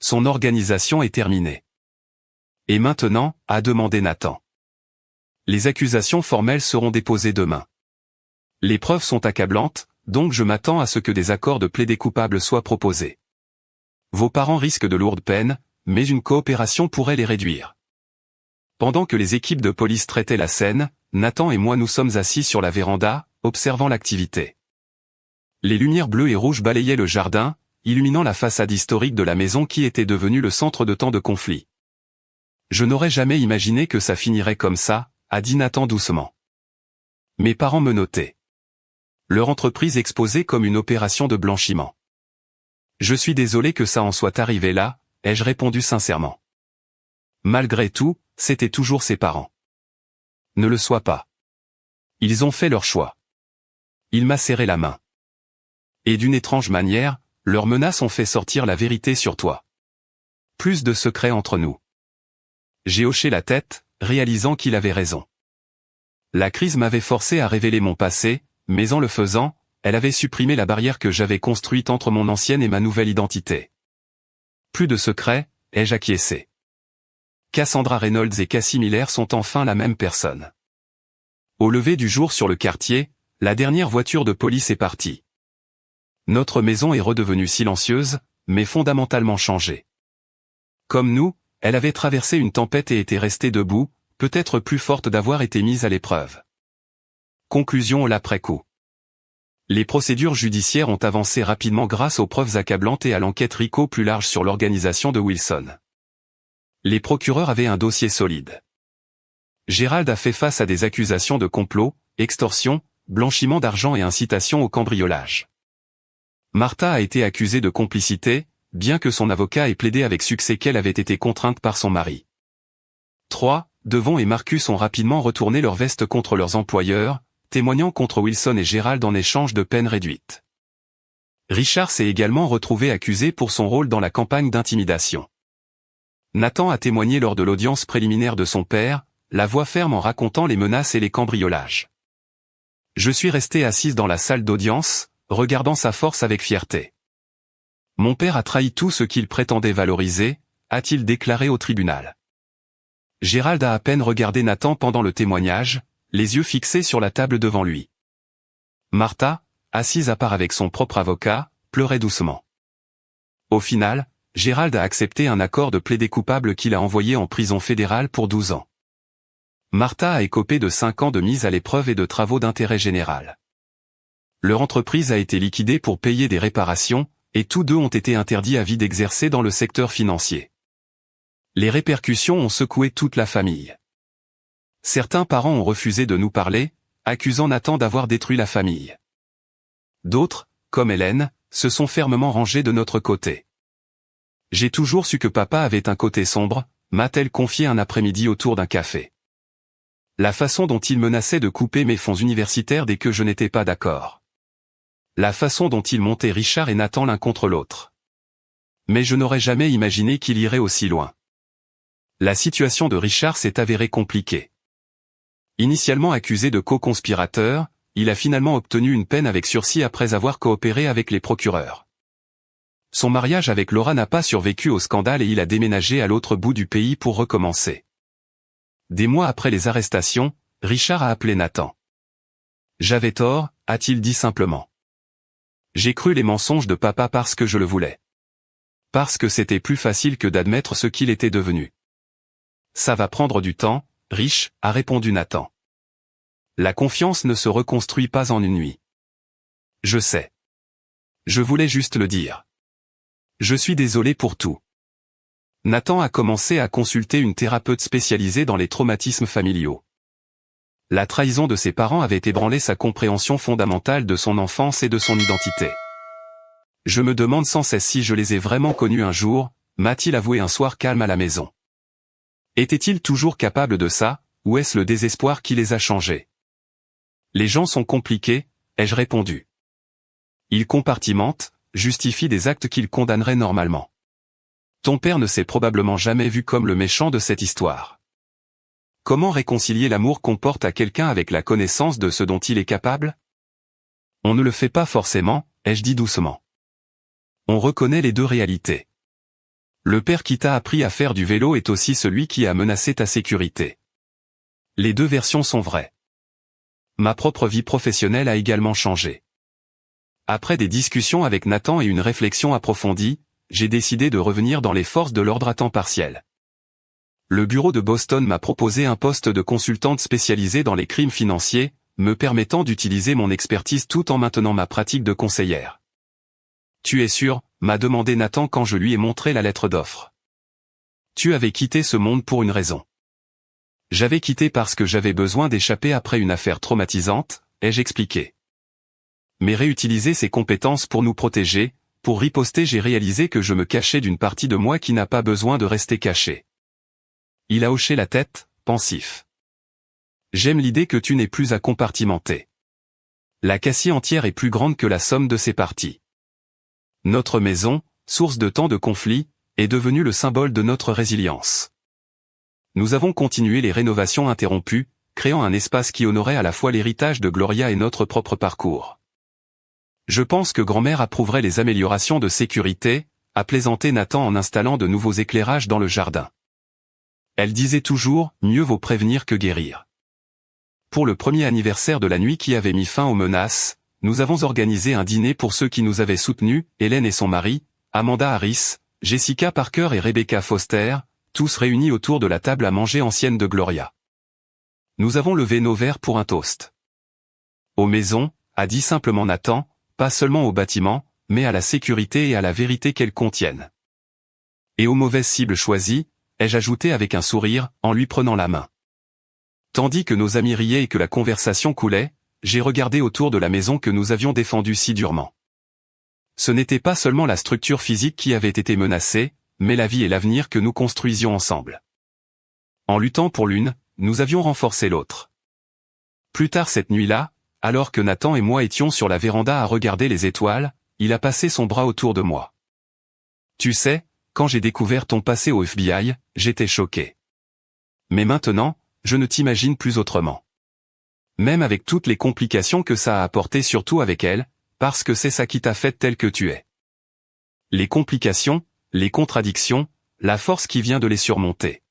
Son organisation est terminée. Et maintenant, a demandé Nathan. Les accusations formelles seront déposées demain. Les preuves sont accablantes, donc je m'attends à ce que des accords de plaidés coupables soient proposés. Vos parents risquent de lourdes peines, mais une coopération pourrait les réduire. Pendant que les équipes de police traitaient la scène, Nathan et moi nous sommes assis sur la véranda, observant l'activité. Les lumières bleues et rouges balayaient le jardin, illuminant la façade historique de la maison qui était devenue le centre de tant de conflits. Je n'aurais jamais imaginé que ça finirait comme ça, a dit Nathan doucement. Mes parents me notaient. Leur entreprise exposée comme une opération de blanchiment. Je suis désolé que ça en soit arrivé là, ai-je répondu sincèrement. Malgré tout, c'était toujours ses parents. Ne le sois pas. Ils ont fait leur choix. Il m'a serré la main. Et d'une étrange manière, leurs menaces ont fait sortir la vérité sur toi. Plus de secrets entre nous. J'ai hoché la tête, réalisant qu'il avait raison. La crise m'avait forcé à révéler mon passé, mais en le faisant, elle avait supprimé la barrière que j'avais construite entre mon ancienne et ma nouvelle identité. Plus de secrets, ai-je acquiescé. Cassandra Reynolds et Cassie Miller sont enfin la même personne. Au lever du jour sur le quartier, la dernière voiture de police est partie. Notre maison est redevenue silencieuse, mais fondamentalement changée. Comme nous, elle avait traversé une tempête et était restée debout, peut-être plus forte d'avoir été mise à l'épreuve. Conclusion à l'après-coup. Les procédures judiciaires ont avancé rapidement grâce aux preuves accablantes et à l'enquête RICO plus large sur l'organisation de Wilson. Les procureurs avaient un dossier solide. Gérald a fait face à des accusations de complot, extorsion, blanchiment d'argent et incitation au cambriolage. Martha a été accusée de complicité, bien que son avocat ait plaidé avec succès qu'elle avait été contrainte par son mari. Troy, Devon et Marcus ont rapidement retourné leur veste contre leurs employeurs, témoignant contre Wilson et Gérald en échange de peines réduites. Richard s'est également retrouvé accusé pour son rôle dans la campagne d'intimidation. Nathan a témoigné lors de l'audience préliminaire de son père, la voix ferme en racontant les menaces et les cambriolages. Je suis resté assise dans la salle d'audience, regardant sa force avec fierté. Mon père a trahi tout ce qu'il prétendait valoriser, a-t-il déclaré au tribunal. Gérald a à peine regardé Nathan pendant le témoignage, les yeux fixés sur la table devant lui. Martha, assise à part avec son propre avocat, pleurait doucement. Au final, Gérald a accepté un accord de plaidé coupable qu'il a envoyé en prison fédérale pour 12 ans. Martha a écopé de 5 ans de mise à l'épreuve et de travaux d'intérêt général. Leur entreprise a été liquidée pour payer des réparations, et tous deux ont été interdits à vie d'exercer dans le secteur financier. Les répercussions ont secoué toute la famille. Certains parents ont refusé de nous parler, accusant Nathan d'avoir détruit la famille. D'autres, comme Hélène, se sont fermement rangés de notre côté. J'ai toujours su que papa avait un côté sombre, m'a-t-elle confié un après-midi autour d'un café. La façon dont il menaçait de couper mes fonds universitaires dès que je n'étais pas d'accord. La façon dont il montait Richard et Nathan l'un contre l'autre. Mais je n'aurais jamais imaginé qu'il irait aussi loin. La situation de Richard s'est avérée compliquée. Initialement accusé de co-conspirateur, il a finalement obtenu une peine avec sursis après avoir coopéré avec les procureurs. Son mariage avec Laura n'a pas survécu au scandale et il a déménagé à l'autre bout du pays pour recommencer. Des mois après les arrestations, Richard a appelé Nathan. J'avais tort, a-t-il dit simplement. J'ai cru les mensonges de papa parce que je le voulais. Parce que c'était plus facile que d'admettre ce qu'il était devenu. Ça va prendre du temps, Rich, a répondu Nathan. La confiance ne se reconstruit pas en une nuit. Je sais. Je voulais juste le dire. Je suis désolé pour tout. Nathan a commencé à consulter une thérapeute spécialisée dans les traumatismes familiaux. La trahison de ses parents avait ébranlé sa compréhension fondamentale de son enfance et de son identité. Je me demande sans cesse si je les ai vraiment connus un jour, m'a-t-il avoué un soir calme à la maison. Était-il toujours capable de ça, ou est-ce le désespoir qui les a changés? Les gens sont compliqués, ai-je répondu. Ils compartimentent, justifient des actes qu'ils condamneraient normalement. Ton père ne s'est probablement jamais vu comme le méchant de cette histoire. Comment réconcilier l'amour qu'on porte à quelqu'un avec la connaissance de ce dont il est capable? On ne le fait pas forcément, ai-je dit doucement. On reconnaît les deux réalités. Le père qui t'a appris à faire du vélo est aussi celui qui a menacé ta sécurité. Les deux versions sont vraies. Ma propre vie professionnelle a également changé. Après des discussions avec Nathan et une réflexion approfondie, j'ai décidé de revenir dans les forces de l'ordre à temps partiel. Le bureau de Boston m'a proposé un poste de consultante spécialisée dans les crimes financiers, me permettant d'utiliser mon expertise tout en maintenant ma pratique de conseillère. Tu es sûr, m'a demandé Nathan quand je lui ai montré la lettre d'offre. Tu avais quitté ce monde pour une raison. J'avais quitté parce que j'avais besoin d'échapper après une affaire traumatisante, ai-je expliqué. Mais réutiliser ces compétences pour nous protéger, pour riposter, j'ai réalisé que je me cachais d'une partie de moi qui n'a pas besoin de rester cachée. Il a hoché la tête, pensif. J'aime l'idée que tu n'aies plus à compartimenter. La Cassie entière est plus grande que la somme de ses parties. Notre maison, source de tant de conflits, est devenue le symbole de notre résilience. Nous avons continué les rénovations interrompues, créant un espace qui honorait à la fois l'héritage de Gloria et notre propre parcours. Je pense que grand-mère approuverait les améliorations de sécurité, a plaisanté Nathan en installant de nouveaux éclairages dans le jardin. Elle disait toujours, mieux vaut prévenir que guérir. Pour le premier anniversaire de la nuit qui avait mis fin aux menaces, nous avons organisé un dîner pour ceux qui nous avaient soutenus, Hélène et son mari, Amanda Harris, Jessica Parker et Rebecca Foster, tous réunis autour de la table à manger ancienne de Gloria. Nous avons levé nos verres pour un toast. Aux maisons, a dit simplement Nathan, pas seulement au bâtiment, mais à la sécurité et à la vérité qu'elles contiennent. Et aux mauvaises cibles choisies, ai-je ajouté avec un sourire, en lui prenant la main. Tandis que nos amis riaient et que la conversation coulait, j'ai regardé autour de la maison que nous avions défendue si durement. Ce n'était pas seulement la structure physique qui avait été menacée, mais la vie et l'avenir que nous construisions ensemble. En luttant pour l'une, nous avions renforcé l'autre. Plus tard cette nuit-là, alors que Nathan et moi étions sur la véranda à regarder les étoiles, il a passé son bras autour de moi. Tu sais, quand j'ai découvert ton passé au FBI, j'étais choqué. Mais maintenant, je ne t'imagine plus autrement. Même avec toutes les complications que ça a apportées, surtout avec elle, parce que c'est ça qui t'a fait tel que tu es. Les complications, les contradictions, la force qui vient de les surmonter.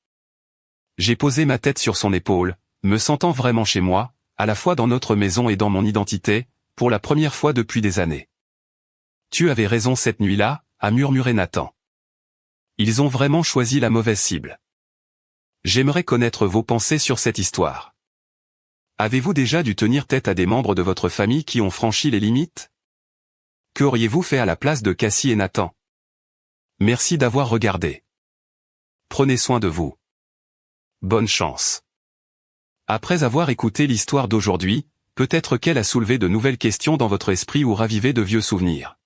J'ai posé ma tête sur son épaule, me sentant vraiment chez moi, à la fois dans notre maison et dans mon identité, pour la première fois depuis des années. Tu avais raison cette nuit-là, a murmuré Nathan. Ils ont vraiment choisi la mauvaise cible. J'aimerais connaître vos pensées sur cette histoire. Avez-vous déjà dû tenir tête à des membres de votre famille qui ont franchi les limites? Qu'auriez-vous fait à la place de Cassie et Nathan? Merci d'avoir regardé. Prenez soin de vous. Bonne chance. Après avoir écouté l'histoire d'aujourd'hui, peut-être qu'elle a soulevé de nouvelles questions dans votre esprit ou ravivé de vieux souvenirs.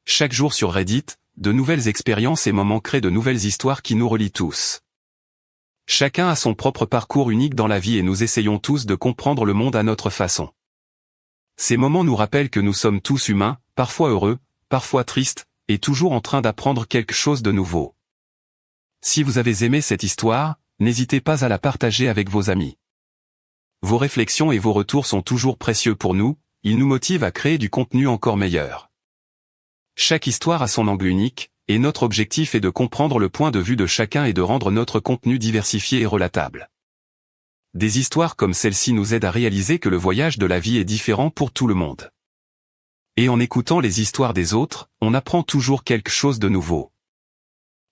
Chaque jour sur Reddit, de nouvelles expériences et moments créent de nouvelles histoires qui nous relient tous. Chacun a son propre parcours unique dans la vie et nous essayons tous de comprendre le monde à notre façon. Ces moments nous rappellent que nous sommes tous humains, parfois heureux, parfois tristes, et toujours en train d'apprendre quelque chose de nouveau. Si vous avez aimé cette histoire, n'hésitez pas à la partager avec vos amis. Vos réflexions et vos retours sont toujours précieux pour nous, ils nous motivent à créer du contenu encore meilleur. Chaque histoire a son angle unique, et notre objectif est de comprendre le point de vue de chacun et de rendre notre contenu diversifié et relatable. Des histoires comme celle-ci nous aident à réaliser que le voyage de la vie est différent pour tout le monde. Et en écoutant les histoires des autres, on apprend toujours quelque chose de nouveau.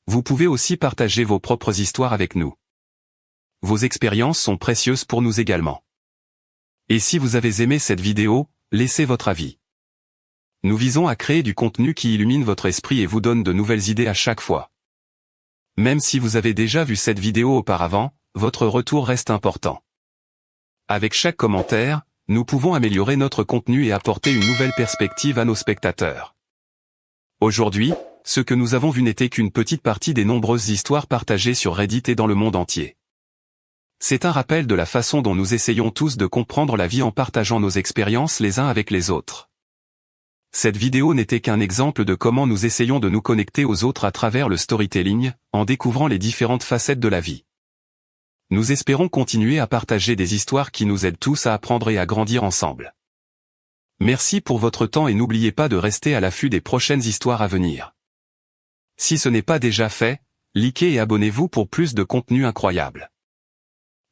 Vous pouvez aussi partager vos propres histoires avec nous. Vos expériences sont précieuses pour nous également. Et si vous avez aimé cette vidéo, laissez votre avis. Nous visons à créer du contenu qui illumine votre esprit et vous donne de nouvelles idées à chaque fois. Même si vous avez déjà vu cette vidéo auparavant, votre retour reste important. Avec chaque commentaire, nous pouvons améliorer notre contenu et apporter une nouvelle perspective à nos spectateurs. Aujourd'hui, ce que nous avons vu n'était qu'une petite partie des nombreuses histoires partagées sur Reddit et dans le monde entier. C'est un rappel de la façon dont nous essayons tous de comprendre la vie en partageant nos expériences les uns avec les autres. Cette vidéo n'était qu'un exemple de comment nous essayons de nous connecter aux autres à travers le storytelling, en découvrant les différentes facettes de la vie. Nous espérons continuer à partager des histoires qui nous aident tous à apprendre et à grandir ensemble. Merci pour votre temps et n'oubliez pas de rester à l'affût des prochaines histoires à venir. Si ce n'est pas déjà fait, likez et abonnez-vous pour plus de contenu incroyable.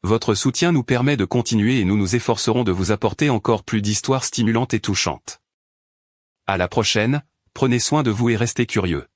Votre soutien nous permet de continuer et nous nous efforcerons de vous apporter encore plus d'histoires stimulantes et touchantes. À la prochaine, prenez soin de vous et restez curieux.